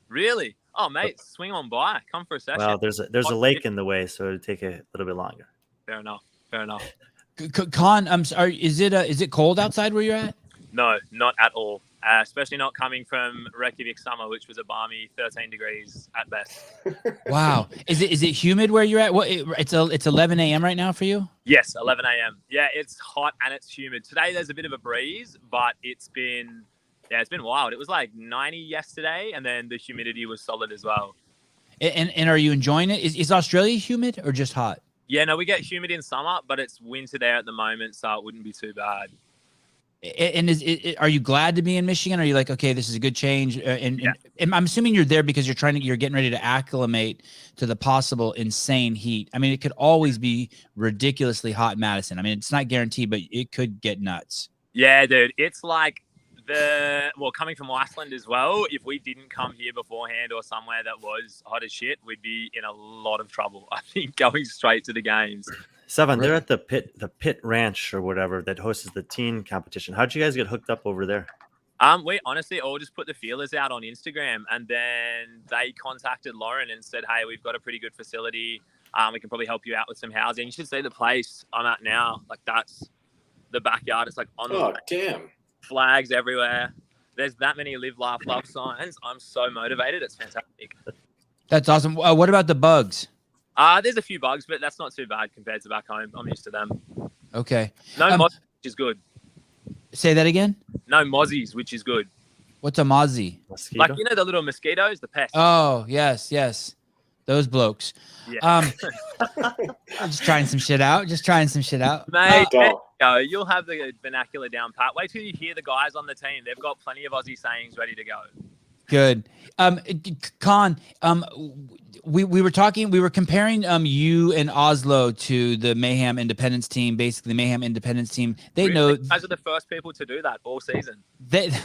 Really? Oh, mate, swing on by. Come for a session. Well, there's a lake in the way, so it'd take a little bit longer. Fair enough. Con, I'm sorry. Is it cold outside where you're at? No, not at all. Especially not coming from Reikovic summer, which was a balmy 13 degrees at best. Wow. Is it humid where you're at? It's 11 a.m. right now for you? Yes, 11 a.m. Yeah, it's hot and it's humid. Today there's a bit of a breeze, but it's been wild. It was like 90 yesterday, and then the humidity was solid as well. And are you enjoying it? Is Australia humid or just hot? Yeah, no, we get humid in summer, but it's winter there at the moment, so it wouldn't be too bad. And are you glad to be in Michigan? Are you like, okay, this is a good change? And I'm assuming you're there because you're getting ready to acclimate to the possible insane heat. I mean, it could always be ridiculously hot in Madison. I mean, it's not guaranteed, but it could get nuts. Yeah, dude, it's like coming from Iceland as well. If we didn't come here beforehand or somewhere that was hot as shit, we'd be in a lot of trouble. I think going straight to the games. Sevan, they're at the Pit Ranch or whatever that hosts the teen competition. How'd you guys get hooked up over there? We honestly all just put the feelers out on Instagram, and then they contacted Lauren and said, "Hey, we've got a pretty good facility. We can probably help you out with some housing. You should see the place I'm at now. Like, that's the backyard. It's like on the damn, flags everywhere. There's that many live, laugh, love signs. I'm so motivated. It's fantastic. That's awesome. What about the bugs? There's a few bugs, but that's not too bad compared to back home. I'm used to them. Okay. No mozzies, which is good. Say that again? No mozzies, which is good. What's a mozzie? Mosquito? Like, you know, the little mosquitoes, the pests. Oh, yes. Those blokes. Yeah. I'm just trying some shit out. Mate, you'll have the vernacular down pat. Wait till you hear the guys on the team. They've got plenty of Aussie sayings ready to go. Good. Con, we were comparing you and Oslo to the Mayhem Independence team. Basically, the Mayhem Independence team. They know you guys are the first people to do that all season. They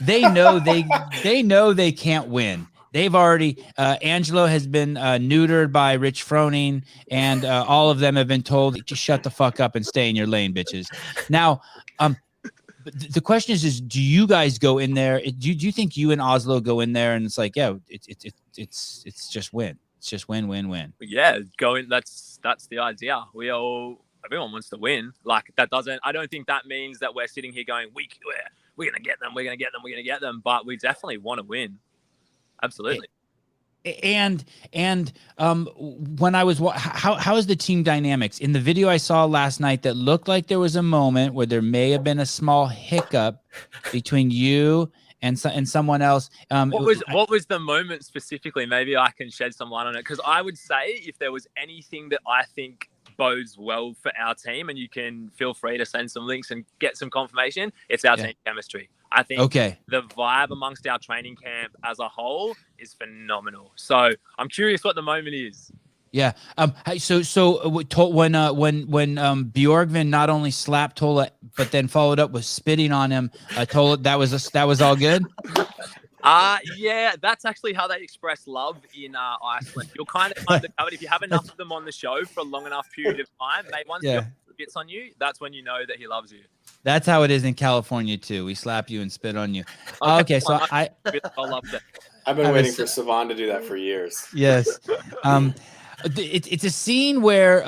know they know they can't win. They've already Angelo has been neutered by Rich Froning, and all of them have been told to shut the fuck up and stay in your lane, bitches. Now, the question is do you guys go in there? Do you think you and Oslo go in there and it's like, yeah, it's just win. It's just win. Yeah, that's the idea. Everyone wants to win. Like, I don't think that means that we're sitting here going, we're gonna get them. But we definitely want to win. Absolutely. And when I was how is the team dynamics in the video I saw last night that looked like there was a moment where there may have been a small hiccup between you and someone else. What was the moment specifically? Maybe I can shed some light on it, because I would say if there was anything that I think bodes well for our team, and you can feel free to send some links and get some confirmation, it's our team chemistry. I think the vibe amongst our training camp as a whole is phenomenal. So I'm curious what the moment is. Yeah. So when Bjorgvin not only slapped Tola but then followed up with spitting on him, Tola, that was all good. Yeah, that's actually how they express love in Iceland. You'll kind of undercover if you have enough of them on the show for a long enough period of time. Mate, once he spits on you, that's when you know that he loves you. That's how it is in California too. We slap you and spit on you. Okay, so I love that. I've been waiting for Sevan to do that for years. Yes. It's a scene where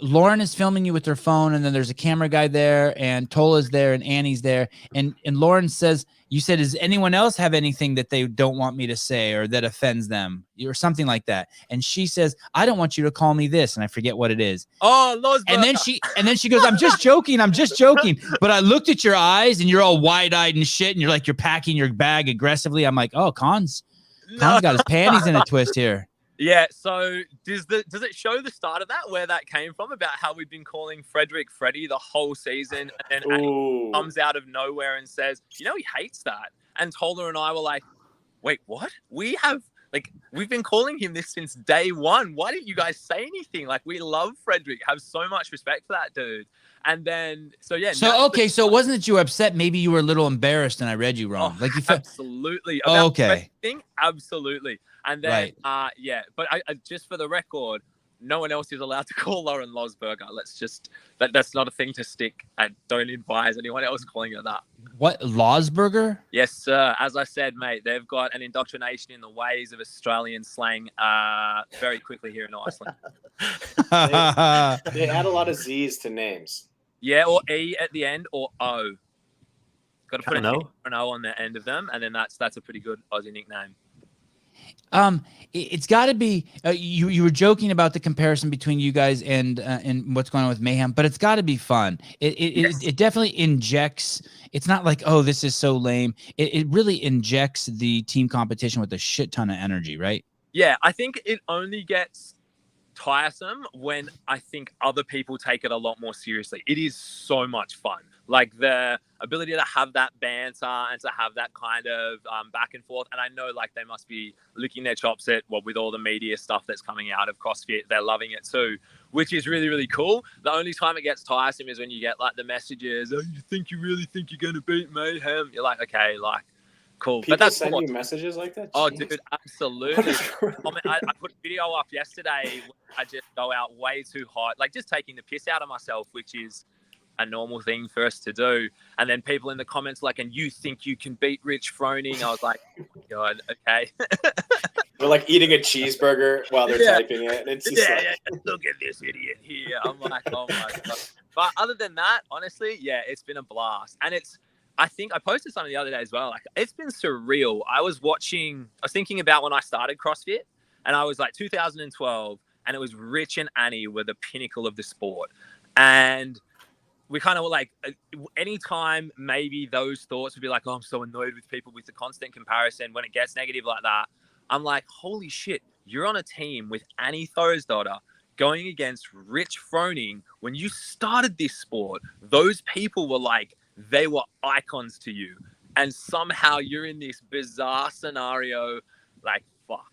Lauren is filming you with her phone, and then there's a camera guy there, and Tola's there, and Annie's there, and Lauren says, "You said, does anyone else have anything that they don't want me to say or that offends them or something like that?" And she says, "I don't want you to call me this," and I forget what it is. Oh, and then she goes, I'm just joking. But I looked at your eyes, and you're all wide-eyed and shit, and you're packing your bag aggressively. I'm like, oh, Con's got his panties in a twist here. Yeah, so does it show the start of that, where that came from, about how we've been calling Frederick Freddy the whole season, and then he comes out of nowhere and says, he hates that. And Tola and I were like, wait, what? We've been calling him this since day one. Why didn't you guys say anything? Like, we love Frederick, have so much respect for that dude. And then, so it wasn't that you were upset? Maybe you were a little embarrassed and I read you wrong. Like you felt absolutely. Absolutely. And then, but I just for the record, no one else is allowed to call Lauren Losberger. That's not a thing to stick. I don't advise anyone else calling her that. What, Losberger? Yes, sir. As I said, mate, they've got an indoctrination in the ways of Australian slang very quickly here in Iceland. They add a lot of Z's to names. Yeah, or E at the end, or O. Got to put an O on the end of them, and then that's a pretty good Aussie nickname. It's got to be you were joking about the comparison between you guys and what's going on with Mayhem, but it's got to be fun. It definitely injects. It's not like, oh, this is so lame. It really injects the team competition with a shit ton of energy, right? Yeah, I think it only gets tiresome when I think other people take it a lot more seriously. It is so much fun. Like the ability to have that banter and to have that kind of back and forth. And I know like they must be licking their chops at with all the media stuff that's coming out of CrossFit. They're loving it too, which is really, really cool. The only time it gets tiresome is when you get like the messages, oh, you really think you're going to beat Mayhem? You're like, okay, like, cool. People but that's send you messages like that? Oh, Jeez. dude, absolutely. I put a video up yesterday. I just go out way too hot, like just taking the piss out of myself, which is a normal thing for us to do. And then people in the comments like, and you think you can beat Rich Froning? I was like, oh my God, okay. We're like eating a cheeseburger while they're typing it. And it's just look at this idiot here. I'm like, oh my God. But other than that, honestly, yeah, it's been a blast. And I think I posted something the other day as well. Like, it's been surreal. I was thinking about when I started CrossFit, and I was like 2012, and it was Rich and Annie were the pinnacle of the sport. And we kind of were like, anytime maybe those thoughts would be like, oh, I'm so annoyed with people with the constant comparison. When it gets negative like that, I'm like, holy shit, you're on a team with Annie Thorisdottir going against Rich Froning. When you started this sport, those people were like, they were icons to you. And somehow you're in this bizarre scenario, like, fuck.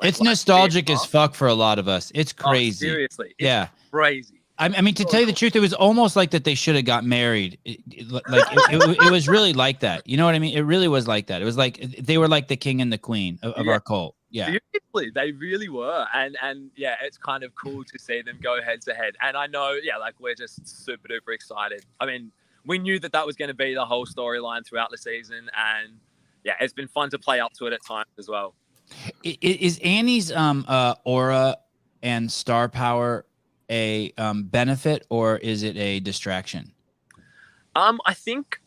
Like, it's nostalgic as fuck for a lot of us. It's crazy. Oh, seriously. It's crazy. I mean, to tell you the truth, it was almost like that they should have got married. It was really like that. You know what I mean? It really was like that. It was like they were like the king and the queen of our cult. Yeah. Seriously, they really were. And yeah, it's kind of cool to see them go head to head. And I know, like we're just super duper excited. I mean, we knew that was going to be the whole storyline throughout the season. And yeah, it's been fun to play up to it at times as well. Is Annie's aura and star power a benefit, or is it a distraction? I think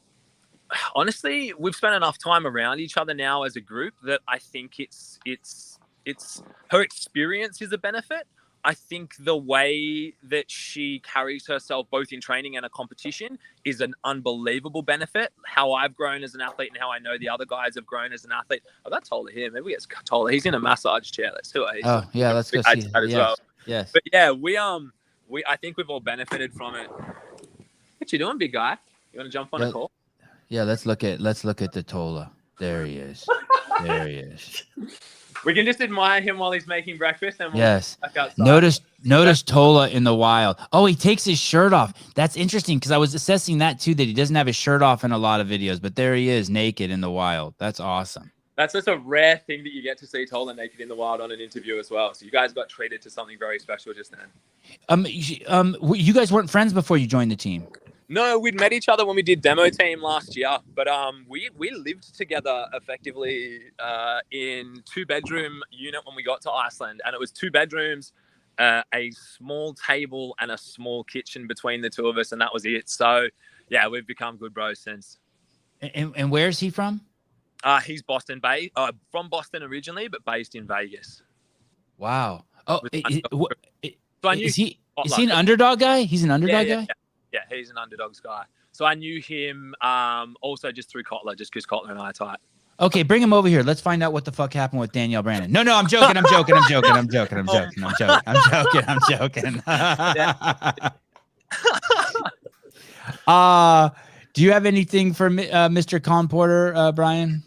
honestly we've spent enough time around each other now as a group that I think it's her experience is a benefit. I think the way that she carries herself both in training and a competition is an unbelievable benefit. How I've grown as an athlete and how I know the other guys have grown as an athlete. Oh, that's Tola here. Maybe we get Tola. He's in a massage chair. Let's do it. Oh yeah, let's go see that as well. Yes. But yeah, I think we've all benefited from it. What you doing, big guy? You want to jump on a call? Yeah, let's look at the Tola. There he is. There he is. We can just admire him while he's making breakfast. And yes. Notice Tola in the wild. Oh, he takes his shirt off. That's interesting because I was assessing that too, that he doesn't have his shirt off in a lot of videos, but there he is naked in the wild. That's awesome. That's just a rare thing that you get to see Tola naked in the wild on an interview as well. So you guys got treated to something very special just then. You guys weren't friends before you joined the team. No, we'd met each other when we did demo team last year, but we lived together effectively in 2-bedroom unit when we got to Iceland, and it was 2 bedrooms, a small table and a small kitchen between the two of us, and that was it. So yeah, we've become good bros since. And where's he from? He's Boston based, from Boston originally, but based in Vegas. Wow. Oh, so I knew is he an underdog guy? He's an underdog guy? Yeah, he's an underdogs guy. So I knew him also just through Kotler, just because Kotler and I are tight. Okay, bring him over here. Let's find out what the fuck happened with Danielle Brandon. No, I'm joking. Do you have anything for Mr. Con Porter, Brian?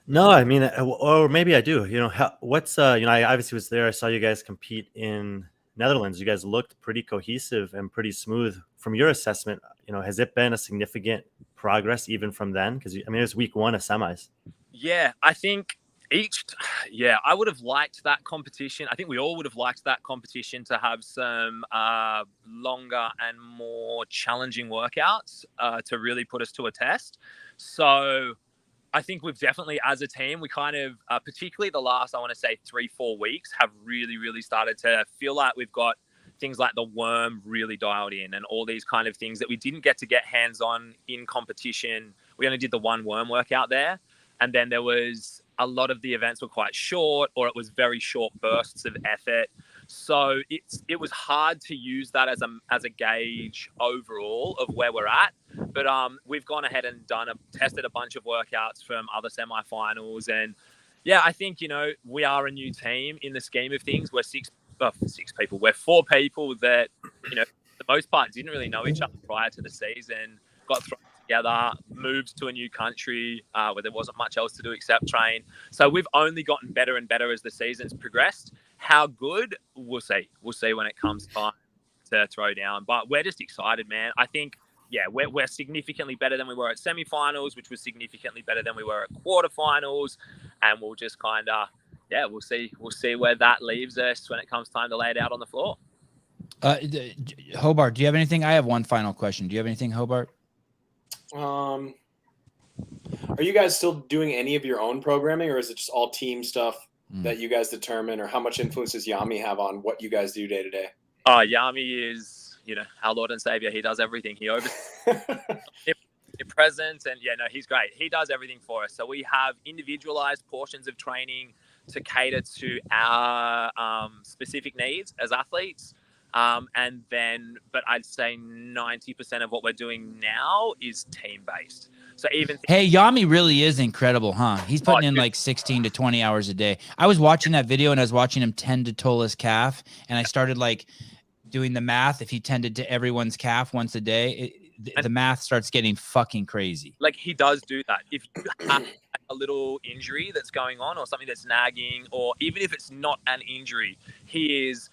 No, I mean, or maybe I do. You know, what's I obviously was there. I saw you guys compete in Netherlands. You guys looked pretty cohesive and pretty smooth. From your assessment, has it been a significant progress even from then? Because it was week 1 of semis. Yeah, I think I would have liked that competition. I think we all would have liked that competition to have some longer and more challenging workouts to really put us to a test. So I think we've definitely, as a team, we kind of, particularly the last, I want to say 3-4 weeks, have really, really started to feel like we've got things like the worm really dialed in, and all these kind of things that we didn't get hands on in competition. We only did the one worm workout there. And then there was a lot of the events were quite short, or it was very short bursts of effort. So it was hard to use that as a gauge overall of where we're at. But we've gone ahead and tested a bunch of workouts from other semifinals. And yeah, I think, we are a new team in the scheme of things. We're six people. We're 4 people that, for the most part, didn't really know each other prior to the season, got thrown together, moved to a new country where there wasn't much else to do except train. So we've only gotten better and better as the season's progressed. How good? We'll see. We'll see when it comes time to throw down. But we're just excited, man. I think, we're significantly better than we were at semifinals, which was significantly better than we were at quarterfinals. And we'll just kind of, we'll see where that leaves us when it comes time to lay it out on the floor. Hobart, do you have anything? I have one final question. Do you have anything, Hobart? Are you guys still doing any of your own programming, or is it just all team stuff that you guys determine, or how much influence does Yami have on what you guys do day to day? Yami is, our Lord and Savior. He does everything. He presents, and he's great. He does everything for us. So we have individualized portions of training to cater to our specific needs as athletes. But I'd say 90% of what we're doing now is team-based. So hey, Yami really is incredible, huh? He's putting in like 16 to 20 hours a day. I was watching that video and I was watching him tend to Tola's calf, and I started like doing the math. If he tended to everyone's calf once a day, the math starts getting fucking crazy. Like, he does do that. If you have a little injury that's going on, or something that's nagging, or even if it's not an injury, he is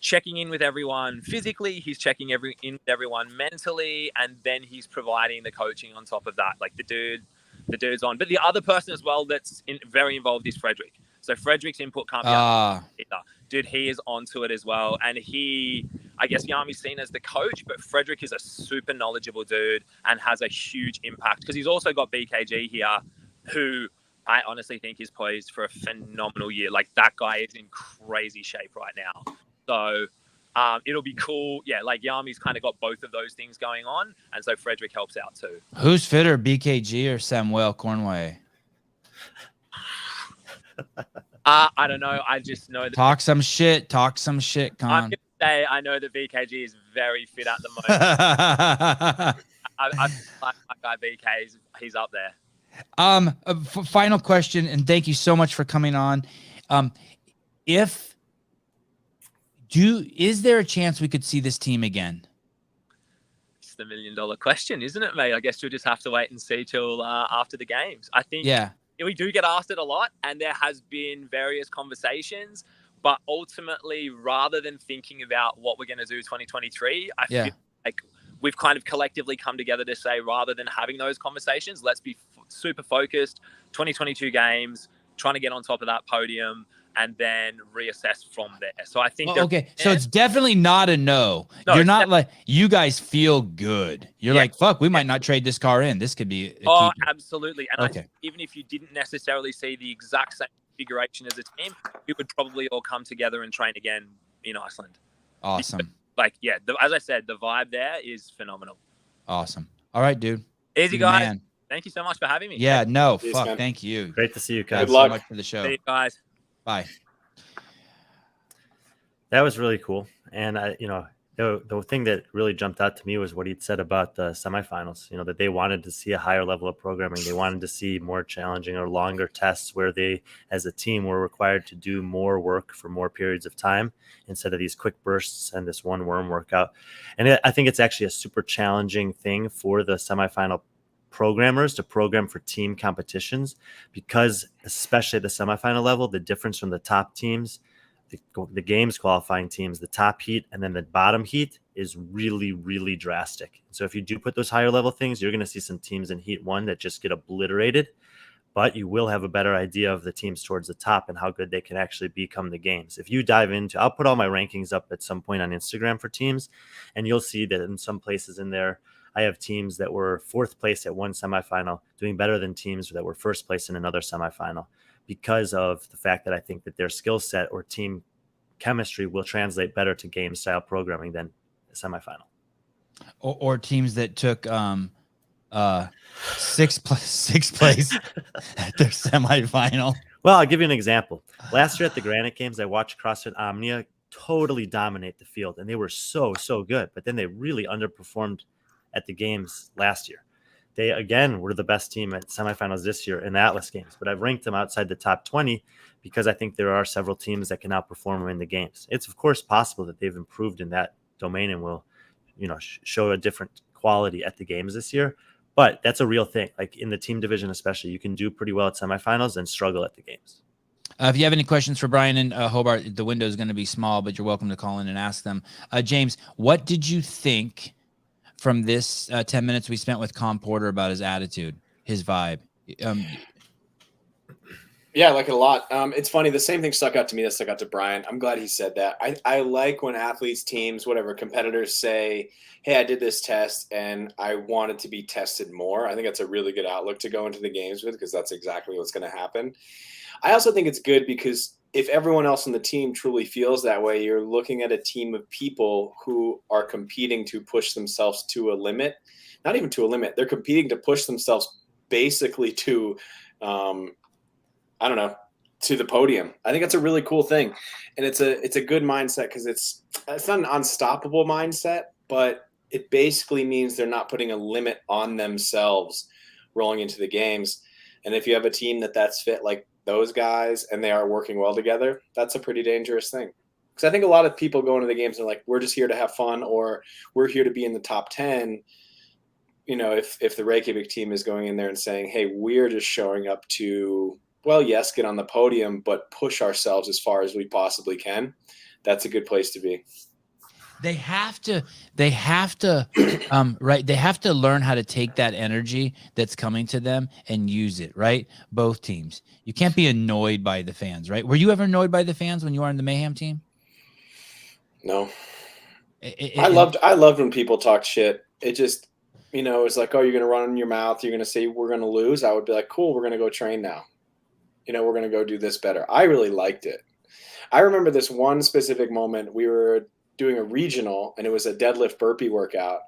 checking in with everyone physically, he's checking in with everyone mentally, and then he's providing the coaching on top of that. Like, the dude's on. But the other person as well that's very involved is Frederick. So Frederick's input can't be either. Dude, he is onto it as well. And I guess Yami's seen as the coach, but Frederick is a super knowledgeable dude and has a huge impact, because he's also got BKG here, who I honestly think is poised for a phenomenal year. Like, that guy is in crazy shape right now. So it'll be cool. Yeah, like, Yami's kind of got both of those things going on, and so Frederick helps out too. Who's fitter, BKG or Samuel Cornway? I don't know. I just know that. Talk some shit, Con. I'm going to say I know that BKG is very fit at the moment. I like my guy BK. He's up there. Final question, and thank you so much for coming on. Is there a chance we could see this team again? It's the $1 million question, isn't it, mate? I guess you'll just have to wait and see till after the games. I think we do get asked it a lot, and there has been various conversations, but ultimately, rather than thinking about what we're going to do 2023, I feel like we've kind of collectively come together to say, rather than having those conversations, let's be super focused, 2022 games, trying to get on top of that podium, and then reassess from there. So I think so it's definitely not a no. You're not like, you guys feel good. You're like, fuck, we might not trade this car in. This could be absolutely. And I think even if you didn't necessarily see the exact same configuration as a team, we would probably all come together and train again in Iceland. Awesome. As I said, the vibe there is phenomenal. Awesome. All right, dude. Easy, guys. Man. Thank you so much for having me. Yeah, no, Peace, fuck. man. Thank you. Great to see you guys. Good luck. So much for the show. See you guys. Bye. That was really cool. And the thing that really jumped out to me was what he'd said about the semifinals, that they wanted to see a higher level of programming. They wanted to see more challenging or longer tests where they, as a team, were required to do more work for more periods of time instead of these quick bursts and this one worm workout. And I think it's actually a super challenging thing for the semifinal programmers to program for team competitions, because especially at the semifinal level, the difference from the top teams, the games qualifying teams, the top heat, and then the bottom heat is really, really drastic. So if you do put those higher level things, you're going to see some teams in heat 1 that just get obliterated, but you will have a better idea of the teams towards the top and how good they can actually become the games. If you dive into, I'll put all my rankings up at some point on Instagram for teams, and you'll see that in some places in there, I have teams that were 4th place at one semifinal doing better than teams that were 1st place in another semifinal, because of the fact that I think that their skill set or team chemistry will translate better to game style programming than the semifinal. Or teams that took sixth place at their semifinal. Well, I'll give you an example. Last year at the Granite Games, I watched CrossFit Omnia totally dominate the field, and they were so good. But then they really underperformed at the games last year. They, again, were the best team at semifinals this year in the Atlas Games, but I've ranked them outside the top 20 because I think there are several teams that can outperform them in the games. It's, of course, possible that they've improved in that domain and will, show a different quality at the games this year. But that's a real thing. Like in the team division especially, you can do pretty well at semifinals and struggle at the games. If you have any questions for Brian and Hobart, the window is going to be small, but you're welcome to call in and ask them. James, what did you think from this 10 minutes we spent with Con Porter about his attitude, his vibe? Yeah, I like it a lot. It's funny. The same thing stuck out to me that stuck out to Brian. I'm glad he said that. I like when athletes, teams, whatever, competitors say, hey, I did this test and I wanted to be tested more. I think that's a really good outlook to go into the games with because that's exactly what's going to happen. I also think it's good because if everyone else on the team truly feels that way, you're looking at a team of people who are competing to push themselves to a limit, not even to a limit. They're competing to push themselves basically to, to the podium. I think that's a really cool thing. And it's a good mindset because it's not an unstoppable mindset, but it basically means they're not putting a limit on themselves rolling into the games. And if you have a team that's fit like those guys and they are working well together, that's a pretty dangerous thing. Because I think a lot of people go into the games and are like, we're just here to have fun or we're here to be in the top 10. If the Reikovic team is going in there and saying, hey, we're just showing up to, well, yes, get on the podium, but push ourselves as far as we possibly can, that's a good place to be. They have to right. They have to learn how to take that energy that's coming to them and use it, right? Both teams. You can't be annoyed by the fans, right? Were you ever annoyed by the fans when you were on the Mayhem team? No. I loved when people talked shit. It just, it's like, oh, you're going to run in your mouth. You're going to say we're going to lose. I would be like, cool, we're going to go train now. We're going to go do this better. I really liked it. I remember this one specific moment. We were doing a regional and it was a deadlift burpee workout.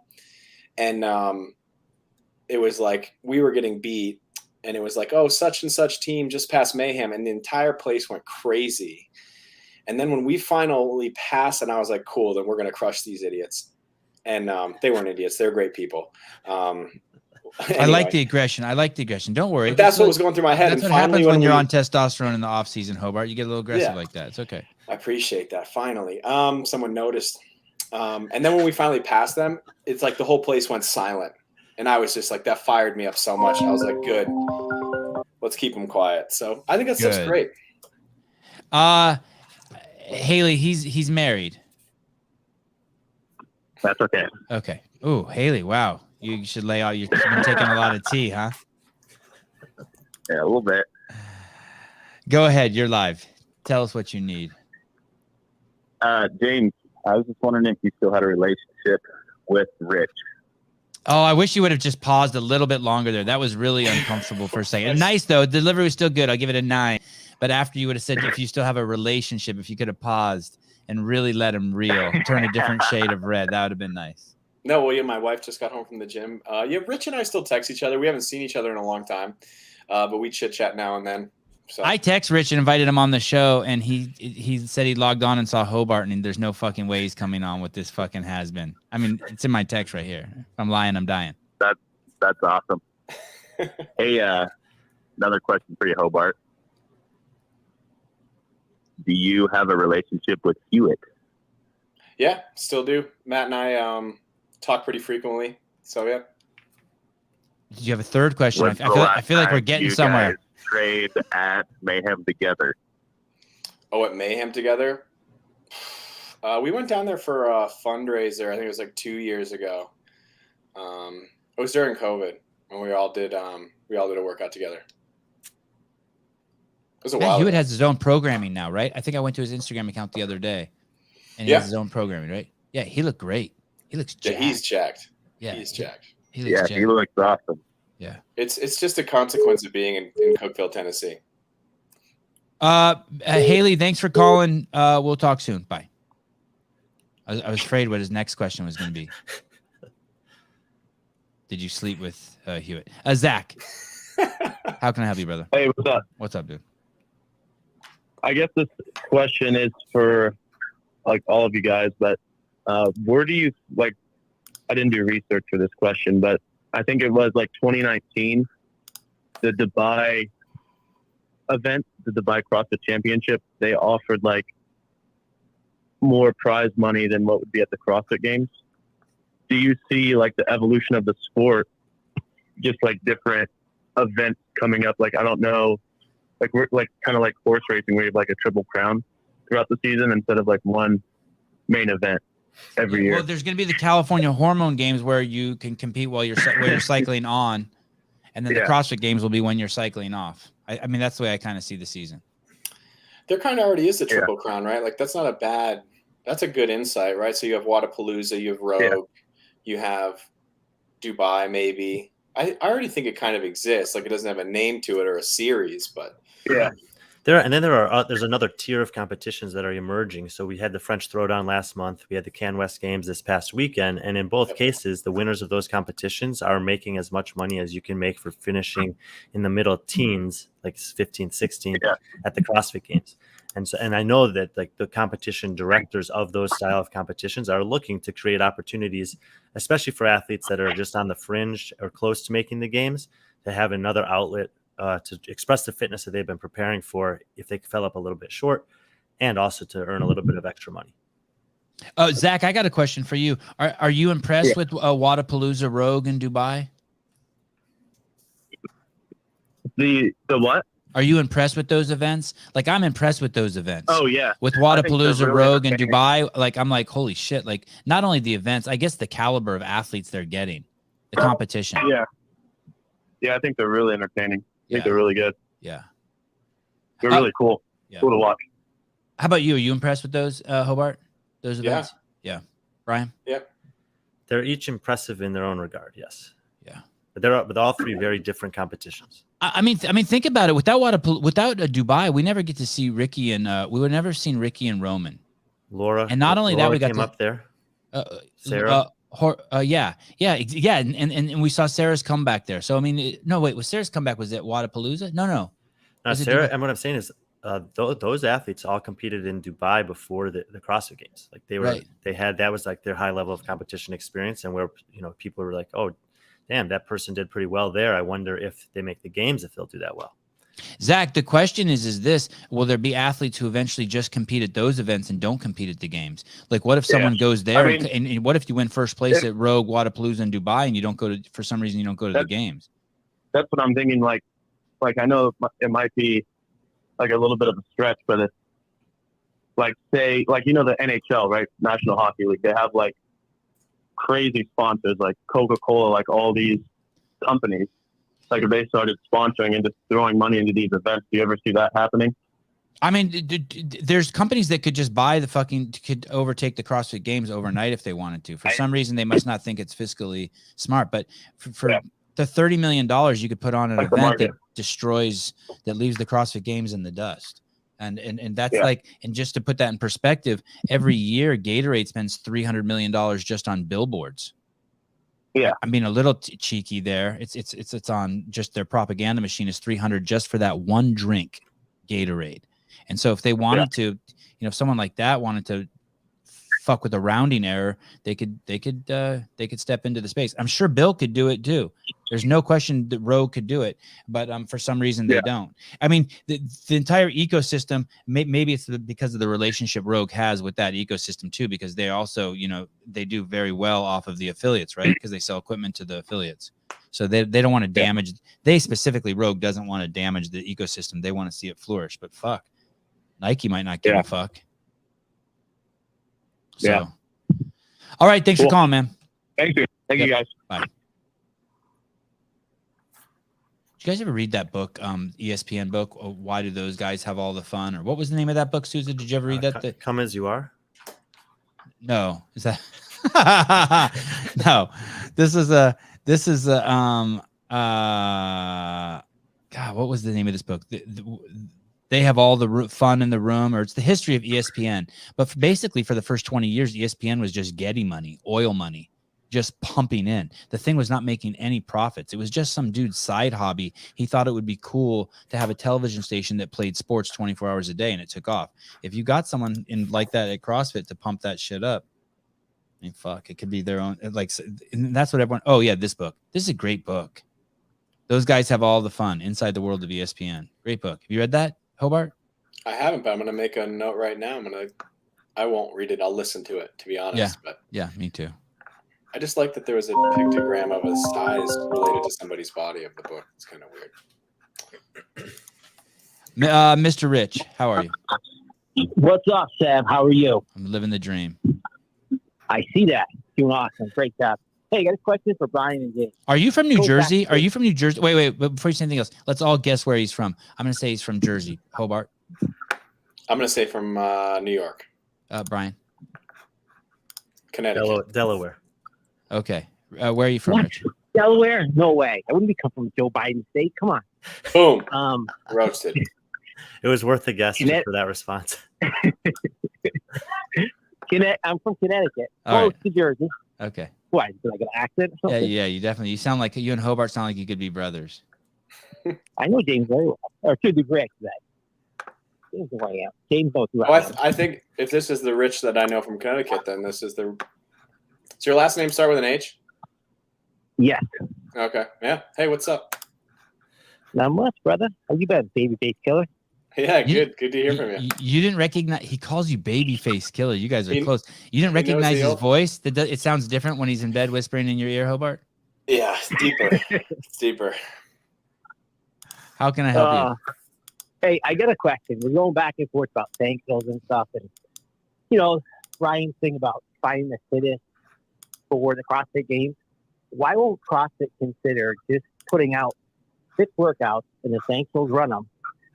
And it was like we were getting beat and it was like, oh, such and such team just passed Mayhem. And the entire place went crazy. And then when we finally passed and I was like, cool, then we're going to crush these idiots. And they weren't idiots. They're great people. Anyway. I like the aggression. Don't worry. But that's what was going through my head. That's what happens when you're on testosterone in the off season, Hobart. You get a little aggressive like that. It's okay. I appreciate that. Finally, someone noticed. And then when we finally passed them, it's like the whole place went silent. And I was just like, that fired me up so much. I was like, good. Let's keep them quiet. So I think that's just great. Haley, he's married. That's okay. Okay. Ooh, Haley, wow. You should lay out. You've been taking a lot of tea, huh? Yeah, a little bit. Go ahead. You're live. Tell us what you need. James, I was just wondering if you still had a relationship with Rich. Oh, I wish you would have just paused a little bit longer there. That was really uncomfortable for a second. Nice, though. The delivery was still good. I'll give it a 9. But after you would have said if you still have a relationship, if you could have paused and really let him reel, turn a different shade of red, that would have been nice. No, well, yeah, my wife just got home from the gym. Rich and I still text each other. We haven't seen each other in a long time, but we chit-chat now and then. So. I text Rich and invited him on the show, and he said he logged on and saw Hobart, and there's no fucking way he's coming on with this fucking has-been. I mean, it's in my text right here. If I'm lying, I'm dying. That's awesome. Hey, another question for you, Hobart. Do you have a relationship with Hewitt? Yeah, still do. Matt and I talk pretty frequently. So, yeah. Did you have a third question? I feel like we're getting somewhere. Guys trade at Mayhem together. Oh, at Mayhem together? We went down there for a fundraiser. I think it was like 2 years ago. It was during COVID when we all did a workout together. It was a while. Hewitt has his own programming now, right? I think I went to his Instagram account the other day, and he has his own programming, right? Yeah, he looked great. He looks jacked. Yeah, he's jacked. Yeah, he's jacked. He looks jacked. He looks awesome. Yeah, it's just a consequence of being in Cookeville, Tennessee. Haley, thanks for calling. We'll talk soon. Bye. I was afraid what his next question was going to be. Did you sleep with Hewitt? Zach, how can I help you, brother? Hey, what's up? What's up, dude? I guess this question is for like all of you guys, but where do you like? I didn't do research for this question, but I think it was like 2019, the Dubai event, the Dubai CrossFit Championship. They offered like more prize money than what would be at the CrossFit Games. Do you see like the evolution of the sport, just like different events coming up? Like, I don't know, like we're like kind of like horse racing where you have like a triple crown throughout the season instead of like one main event every year. Well, there's going to be the California Hormone Games where you can compete while you're cycling on, and then the CrossFit Games will be when you're cycling off. I mean, that's the way I kind of see the season. There kind of already is a triple crown, right? Like that's not a bad. That's a good insight, right? So you have Wadapalooza, you have Rogue, you have Dubai, maybe. I already think it kind of exists. Like it doesn't have a name to it or a series, but there's another tier of competitions that are emerging. So we had the French Throwdown last month. We had the Can West Games this past weekend, and in both cases, the winners of those competitions are making as much money as you can make for finishing in the middle teens, like 15, 16 at the CrossFit Games. And I know that like the competition directors of those style of competitions are looking to create opportunities, especially for athletes that are just on the fringe or close to making the games, to have another outlet to express the fitness that they've been preparing for if they fell up a little bit short, and also to earn a little bit of extra money. Zach, I got a question for you. Are you impressed with Wadapalooza Rogue in Dubai? The what? Are you impressed with those events? Like I'm impressed with those events. Oh yeah. With Wadapalooza really Rogue in Dubai, like I'm like, holy shit. Like not only the events, I guess the caliber of athletes they're getting, the competition. Yeah. Yeah, I think they're really entertaining. I think they're really good. Yeah. They're really cool. Yeah. Cool to watch. How about you? Are you impressed with those, Hobart? Those events? Yeah. Brian? Yep. They're each impressive in their own regard. Yes. Yeah. But they're with all three very different competitions. I mean, think about it. Without Dubai, we never get to see Ricky and we would never seen Ricky and Roman. Laura. And not only that, we got came up there. Sarah. And we saw Sarah's comeback there. So I mean, was Sarah's comeback was at Wadapalooza? No. Sarah, and what I'm saying is, those athletes all competed in Dubai before the CrossFit Games. Like that was like their high level of competition experience, and where people were like, oh, damn, that person did pretty well there. I wonder if they make the games, if they'll do that well. Zach, the question is this: will there be athletes who eventually just compete at those events and don't compete at the games? Like, what if someone goes there, and what if you win first place at Rogue, Wadapalooza, and Dubai, and you don't go to, for some reason, you don't go to the games? That's what I'm thinking. Like I know it might be like a little bit of a stretch, but it's like, say, like, the NHL, right? National Hockey League. They have like crazy sponsors like Coca-Cola, like all these companies. Like if they started sponsoring and just throwing money into these events, do you ever see that happening? I mean, there's companies that could just could overtake the CrossFit Games overnight if they wanted to. For some reason, they must not think it's fiscally smart. But for the $30 million, you could put on an event that leaves the CrossFit Games in the dust. And that's and just to put that in perspective, every year Gatorade spends $300 million just on billboards. Yeah, I mean, a little cheeky there. It's on just their propaganda machine is 300 just for that one drink, Gatorade. And so if they wanted to, if someone like that wanted to fuck with a rounding error, they could step into the space. I'm sure Bill could do it too. There's no question that Rogue could do it, but for some reason they don't. I mean, the entire ecosystem, maybe it's because of the relationship Rogue has with that ecosystem too, because they also, they do very well off of the affiliates, right? Because they sell equipment to the affiliates. So they don't want to damage, they specifically, Rogue doesn't want to damage the ecosystem. They want to see it flourish, but fuck, Nike might not give a fuck. So, all right. Thanks for calling, man. Thank you. Thank you, guys. Bye. Did you guys ever read that book, ESPN book? Why do those guys have all the fun? Or what was the name of that book, Susan? Did you ever read that? Come As You Are? No. Is that? No. This is God, what was the name of this book? They have all the fun in the room, or it's the history of ESPN. But basically, for the first 20 years, ESPN was just Getty money, oil money, just pumping in. The thing was not making any profits. It was just some dude's side hobby. He thought it would be cool to have a television station that played sports 24 hours a day, and it took off. If you got someone in like that at CrossFit to pump that shit up, I mean, fuck, it could be their own. Like, and that's what everyone. Oh yeah, this book. This is a great book. Those guys have all the fun inside the world of ESPN. Great book. Have you read that, Hobart? I haven't, but I'm going to make a note right now. I won't read it. I'll listen to it, to be honest. Yeah. But Yeah, me too. I just like that there was a pictogram of a size related to somebody's body of the book. It's kind of weird. Mr. Rich, how are you? What's up, Sam? How are you? I'm living the dream. I see that. Doing awesome. Great job. Hey, I got a question for Brian and James. Are you from New Go Jersey? back Are you from New Jersey? Wait. But before you say anything else, let's all guess where he's from. I'm going to say he's from Jersey. Hobart. I'm going to say from New York. Brian. Connecticut. Delaware. Okay. Where are you from, What? Rich? Delaware? No way. I wouldn't be come from Joe Biden's state. Come on. Boom. Roasted. It was worth the guess just Connect- for that response. I'm from Connecticut. All Close right. to Jersey. Okay. Why? Did I get an accent or Yeah, something? you definitely. You sound like you and Hobart sound like you could be brothers. I know James very well. Or to a degree, I should say. James knows who I am. James knows who Oh, I am. I think if this is the Rich that I know from Connecticut, then this is the. Does your last name start with an H? Yes. Okay. Yeah. Hey, what's up? Not much, brother. How you been, babyface killer? Yeah, You- good. Good to hear from you. You didn't recognize. He calls you babyface killer. You guys are He- close. You didn't he knows recognize the his old- voice. It sounds different when he's in bed whispering in your ear, Hobart. Yeah, it's deeper. It's deeper. How can I help you? Hey, I got a question. We're going back and forth about sanctions and stuff, and Brian's thing about finding the fittest for the CrossFit Games. Why won't CrossFit consider just putting out 6 workouts and the sanctions run them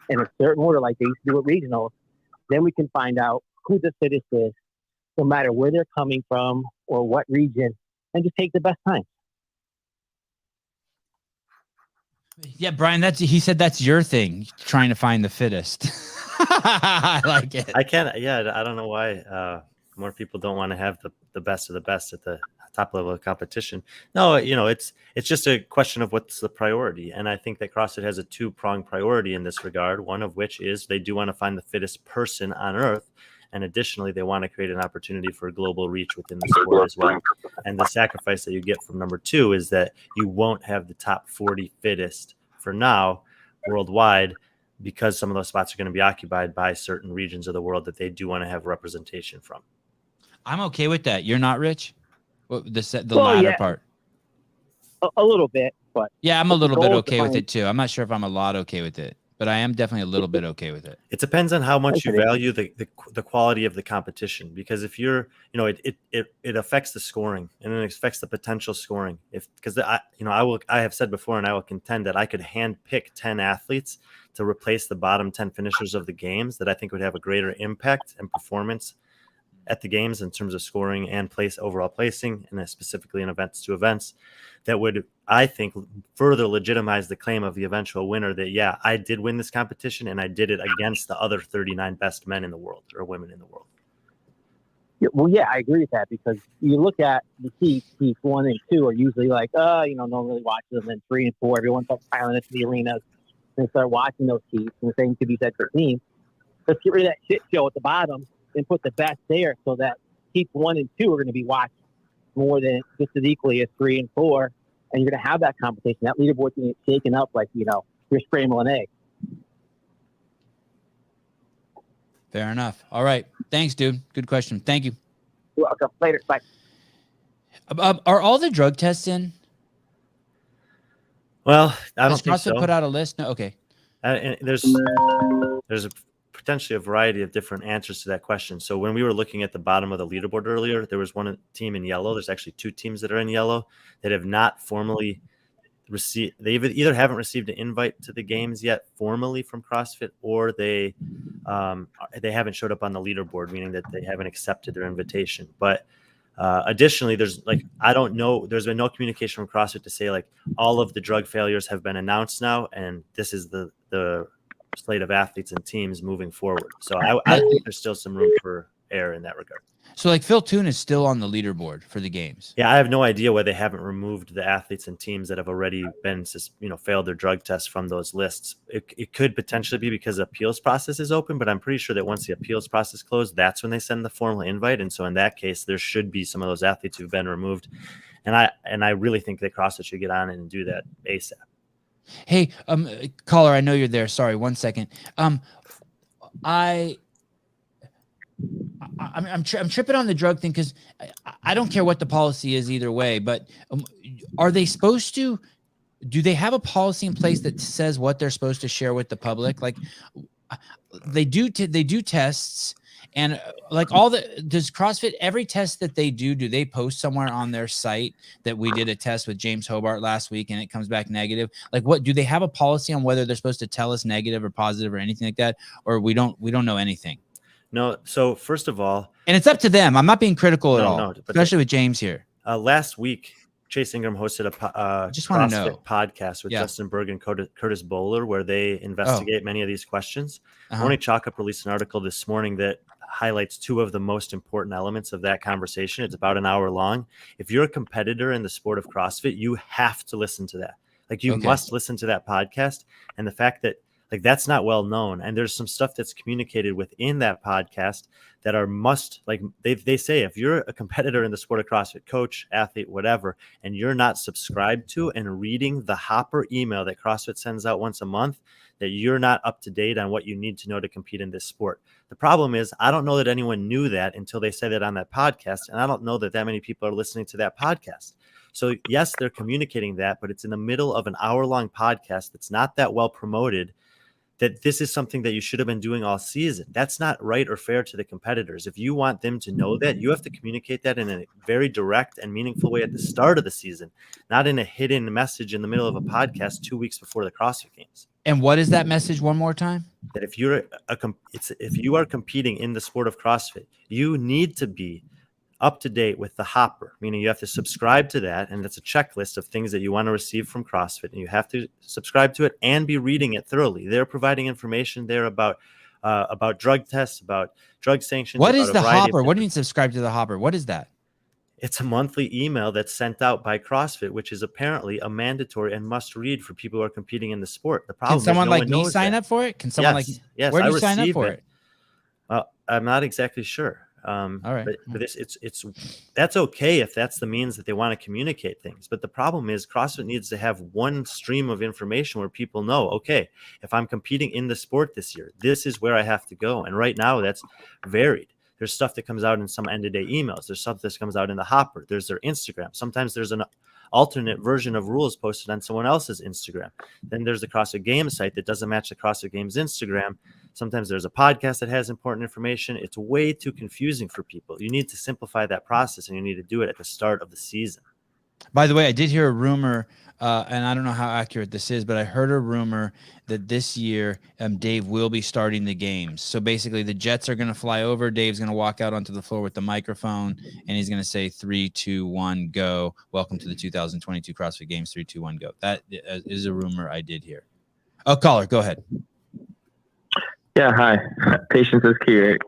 in a certain order, like they used to do at regionals? Then we can find out who the fittest is, no matter where they're coming from or what region, and just take the best time. Yeah, Brian. He said that's your thing, trying to find the fittest. I like it. I can't. Yeah, I don't know why more people don't want to have the best of the best at the top level of competition. No, it's just a question of what's the priority, and I think that CrossFit has a 2-pronged priority in this regard. One of which is they do want to find the fittest person on earth, and additionally, they want to create an opportunity for global reach within the sport as well. And the sacrifice that you get from number 2 is that you won't have the top 40 fittest for now worldwide, because some of those spots are going to be occupied by certain regions of the world that they do want to have representation from. I'm okay with that. You're not, Rich? Well, the Well, latter yeah. part. A little bit, but Yeah, I'm a little bit goal is to okay with find- it too. I'm not sure if I'm a lot okay with it, but I am definitely a little bit okay with it. It depends on how much you Okay. value the quality of the competition, because if you're, it affects the scoring, and it affects the potential scoring. I have said before, and I will contend that I could hand pick 10 athletes to replace the bottom 10 finishers of the games that I think would have a greater impact and performance at the games in terms of scoring and overall placing, and specifically in events to events, that would, I think, further legitimize the claim of the eventual winner that, yeah, I did win this competition and I did it against the other 39 best men in the world or women in the world. Well, yeah, I agree with that, because you look at the heats 1 and 2 are usually like, no one really watches them. Then 3 and 4, everyone starts piling into the arenas and start watching those heats. And the same could be said for teams. Let's get rid of that shit show at the bottom and put the best there, so that heats 1 and 2 are going to be watched more than just as equally as 3 and 4. And you're going to have that competition. That leaderboard's going to get shaken up like, you're scrambling eggs. Fair enough. All right. Thanks, dude. Good question. Thank you. You're welcome. Later. Bye. Are all the drug tests in? Well, I don't Does think CrossFit so. put out a list? No. Okay. And there's potentially a variety of different answers to that question. So when we were looking at the bottom of the leaderboard earlier, there was one team in yellow. There's actually 2 teams that are in yellow that have not formally received. They either haven't received an invite to the games yet formally from CrossFit, or they haven't showed up on the leaderboard, meaning that they haven't accepted their invitation. But additionally, there's I don't know. There's been no communication from CrossFit to say all of the drug failures have been announced now, and this is the slate of athletes and teams moving forward. So I think there's still some room for error in that regard. So like Phil Toon is still on the leaderboard for the games. Yeah, I have no idea why they haven't removed the athletes and teams that have already been, failed their drug tests from those lists. It could potentially be because the appeals process is open, but I'm pretty sure that once the appeals process closed, that's when they send the formal invite. And so in that case, there should be some of those athletes who've been removed. And I really think that CrossFit should get on and do that ASAP. Hey, caller, I know you're there. Sorry, 1 second. I'm tripping on the drug thing because I don't care what the policy is either way, but are they supposed to? Do they have a policy in place that says what they're supposed to share with the public? Like they do tests, and like does CrossFit, every test that they do they post somewhere on their site that we did a test with James Hobart last week and it comes back negative? Like what do they have a policy on whether they're supposed to tell us negative or positive or anything like that, or we don't know anything? No. So first of all, and it's up to them. I'm not being critical at all, no, especially with James here. Last week, Chase Ingram hosted a CrossFit podcast with Justin Berg and Curtis Bowler, where they investigate many of these questions. Morning Chalk Up released an article this morning that highlights two of the most important elements of that conversation. It's about an hour long. If you're a competitor in the sport of CrossFit, you have to listen to that. Like you must listen to that podcast. And the fact that like that's not well known, and there's some stuff that's communicated within that podcast that are must, like they say, if you're a competitor in the sport of CrossFit, coach, athlete, whatever, and you're not subscribed to and reading the Hopper email that CrossFit sends out once a month, that you're not up to date on what you need to know to compete in this sport. The problem is, I don't know that anyone knew that until they said it on that podcast, and I don't know that many people are listening to that podcast. So yes, they're communicating that, but it's in the middle of an hour-long podcast that's not that well promoted, that this is something that you should have been doing all season. That's not right or fair to the competitors. If you want them to know that, you have to communicate that in a very direct and meaningful way at the start of the season, not in a hidden message in the middle of a podcast 2 weeks before the CrossFit Games. And what is that message one more time? That if you are competing in the sport of CrossFit, you need to be up to date with the Hopper, meaning you have to subscribe to that. And that's a checklist of things that you want to receive from CrossFit. And you have to subscribe to it and be reading it thoroughly. They're providing information there about drug tests, about drug sanctions. What is the Hopper? What do you mean subscribe to the Hopper? What is that? It's a monthly email that's sent out by CrossFit, which is apparently a mandatory and must read for people who are competing in the sport. The problem Can someone is like me sign up for it? Can someone yes, where do you sign up for it? Well, I'm not exactly sure. All right. But it's that's okay if that's the means that they want to communicate things. But the problem is CrossFit needs to have one stream of information where people know, okay, if I'm competing in the sport this year, this is where I have to go. And right now that's varied. There's stuff that comes out in some end-of-day emails. There's stuff that comes out in the Hopper. There's their Instagram. Sometimes there's an alternate version of rules posted on someone else's Instagram. Then there's the CrossFit Games site that doesn't match the CrossFit Games Instagram. Sometimes there's a podcast that has important information. It's way too confusing for people. You need to simplify that process, and you need to do it at the start of the season. By the way, I did hear a rumor, and I don't know how accurate this is, but I heard a rumor that this year Dave will be starting the games. So basically the Jets are going to fly over. Dave's going to walk out onto the floor with the microphone, and he's going to say 3, 2, 1, go. Welcome to the 2022 CrossFit Games. 3, 2, 1, go. That is a rumor I did hear. Oh, caller, go ahead. Yeah, hi. Patience is key, Rick.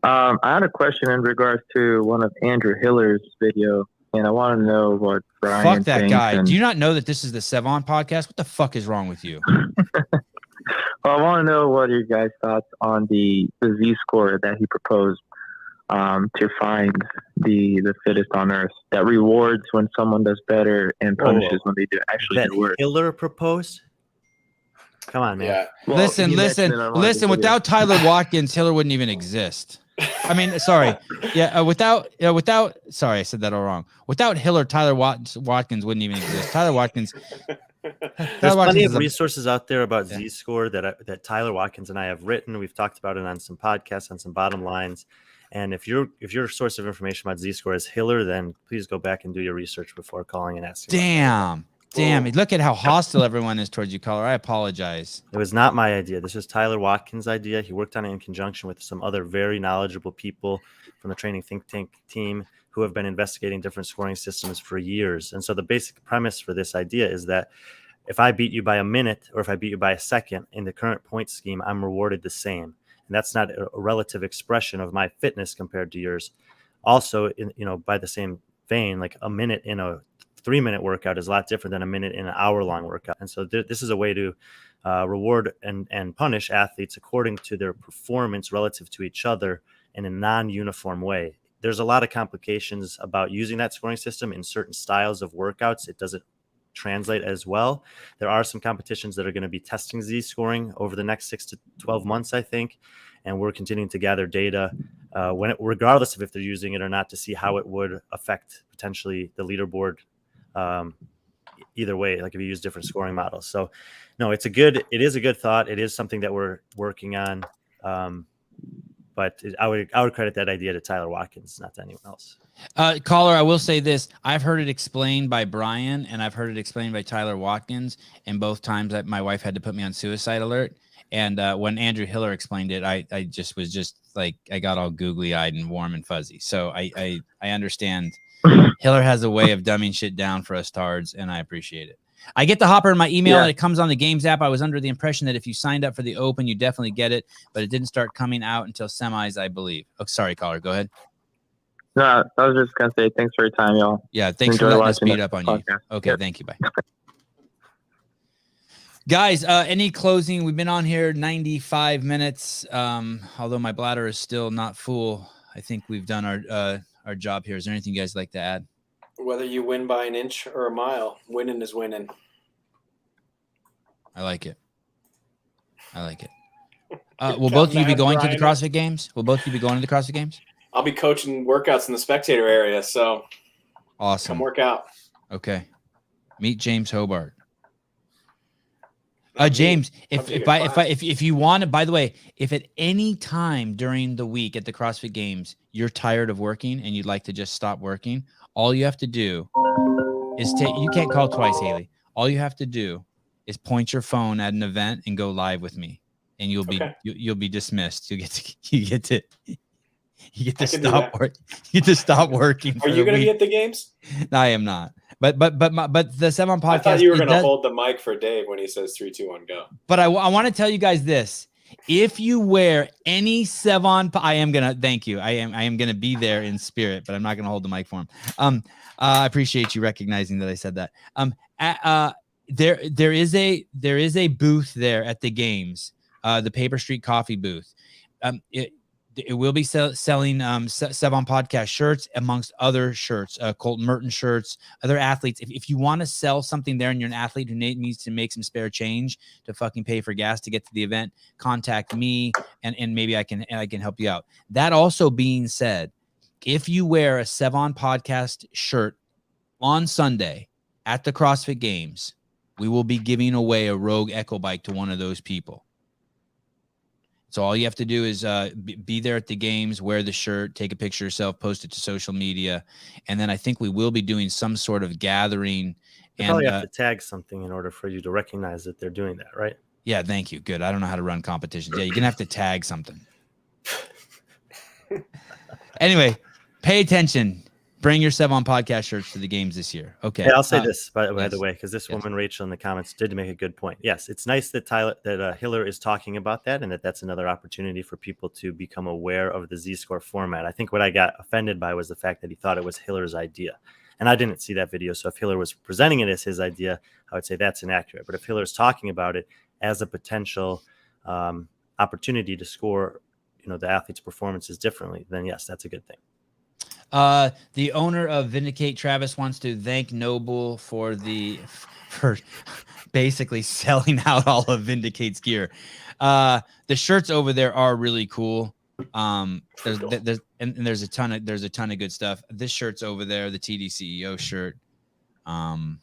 I had a question in regards to one of Andrew Hiller's video, and I want to know what Brian Fuck that thinks. guy. Do you not know that this is the Sevan Podcast? What the fuck is wrong with you? Well, I want to know what your guys' thoughts on the Z-score that he proposed to find the fittest on Earth, that rewards when someone does better and punishes when they do actually do worse. Hiller proposed? Come on, man. Yeah. Well, listen. Without Tyler Watkins, Hiller wouldn't even exist. I mean, sorry. Yeah, without. Sorry, I said that all wrong. Without Hiller, Tyler Watkins wouldn't even exist. Tyler Watkins. There's plenty of resources out there about Z-score that Tyler Watkins and I have written. We've talked about it on some podcasts, on some bottom lines. And if your source of information about Z-score is Hiller, then please go back and do your research before calling and asking. Damn. Look at how hostile everyone is towards you, caller. I apologize. It was not my idea. This was Tyler Watkins' idea. He worked on it in conjunction with some other very knowledgeable people from the training think tank team who have been investigating different scoring systems for years. And so the basic premise for this idea is that if I beat you by a minute or if I beat you by a second in the current point scheme, I'm rewarded the same. And that's not a relative expression of my fitness compared to yours. Also, by the same vein, like a minute in a 3-minute workout is a lot different than a minute in an hour-long workout. And so this is a way to reward and punish athletes according to their performance relative to each other in a non-uniform way. There's a lot of complications about using that scoring system in certain styles of workouts. It doesn't translate as well. There are some competitions that are going to be testing Z scoring over the next 6 to 12 months, I think. And we're continuing to gather data regardless of if they're using it or not, to see how it would affect potentially the leaderboard either way, like if you use different scoring models. So no, it is a good thought. It is something that we're working on. But I would credit that idea to Tyler Watkins, not to anyone else. Caller, I will say this. I've heard it explained by Brian and I've heard it explained by Tyler Watkins. And both times that my wife had to put me on suicide alert. And when Andrew Hiller explained it, I was just like, I got all googly eyed and warm and fuzzy. So I understand Hiller has a way of dumbing shit down for us tards, and I appreciate it. I get the hopper in my email and it comes on the Games app. I was under the impression that if you signed up for the Open, you definitely get it, but it didn't start coming out until semis, I believe. Oh, sorry, caller. Go ahead. No, I was just going to say thanks for your time, y'all. Yeah, thanks for letting us beat up on you. Okay, thank you. Bye. Guys, any closing? We've been on here 95 minutes. Although my bladder is still not full, I think we've done our job here. Is there anything you guys like to add? Whether you win by an inch or a mile, winning is winning. I like it. Will both of you be going to the CrossFit Games? I'll be coaching workouts in the spectator area, so awesome. Come work out. Okay. Meet James Hobart. James, if you want to, by the way, if at any time during the week at the CrossFit Games you're tired of working and you'd like to just stop working, all you have to do is you can't call twice, Haley. All you have to do is point your phone at an event and go live with me, and you'll be dismissed. You get to stop work. You get to stop working. Are you going to be at the games? No, I am not. But the Sevan Podcast. I thought you were going to hold the mic for Dave when he says 3, 2, 1, go. But I want to tell you guys this: if you wear any Sevan, I am gonna thank you. I am gonna be there in spirit, but I'm not gonna hold the mic for him. I appreciate you recognizing that I said that. There is a booth there at the games, the Paper Street Coffee booth. It will be selling Sevan Podcast shirts amongst other shirts, Colton Merton shirts, other athletes. If you want to sell something there and you're an athlete who needs to make some spare change to fucking pay for gas to get to the event, contact me and maybe I can help you out. That also being said, if you wear a Sevan Podcast shirt on Sunday at the CrossFit Games, we will be giving away a Rogue Echo Bike to one of those people. So all you have to do is be there at the games, wear the shirt, take a picture of yourself, post it to social media. And then I think we will be doing some sort of gathering. You probably have to tag something in order for you to recognize that they're doing that, right? Yeah, thank you. Good. I don't know how to run competitions. Yeah, you're going to have to tag something. Anyway, pay attention. Bring your Sevan Podcast shirts to the games this year. Okay. Hey, I'll say this by the way, because this woman Rachel in the comments did make a good point. Yes, it's nice that Hiller is talking about that, and that's another opportunity for people to become aware of the Z-score format. I think what I got offended by was the fact that he thought it was Hiller's idea, and I didn't see that video. So if Hiller was presenting it as his idea, I would say that's inaccurate. But if Hiller is talking about it as a potential opportunity to score, the athlete's performances differently, then yes, that's a good thing. The owner of Vindicate, Travis, wants to thank Noble for basically selling out all of Vindicate's gear. The shirts over there are really cool. There's a ton of good stuff. This shirt's over there, the TD CEO shirt. And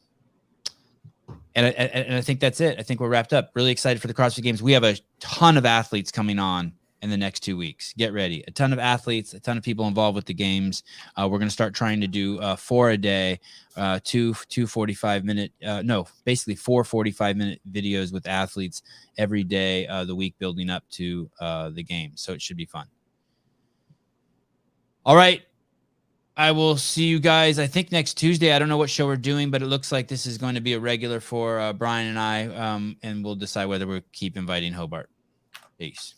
I think that's it. I think we're wrapped up. Really excited for the CrossFit Games. We have a ton of athletes coming on in the next 2 weeks. Get ready. A ton of athletes, a ton of people involved with the games. We're going to start trying to do 4 a day, 4 45-minute videos with athletes every day the week building up to the game. So it should be fun. All right. I will see you guys, I think, next Tuesday. I don't know what show we're doing, but it looks like this is going to be a regular for Brian and I, and we'll decide whether we keep inviting Hobart. Peace.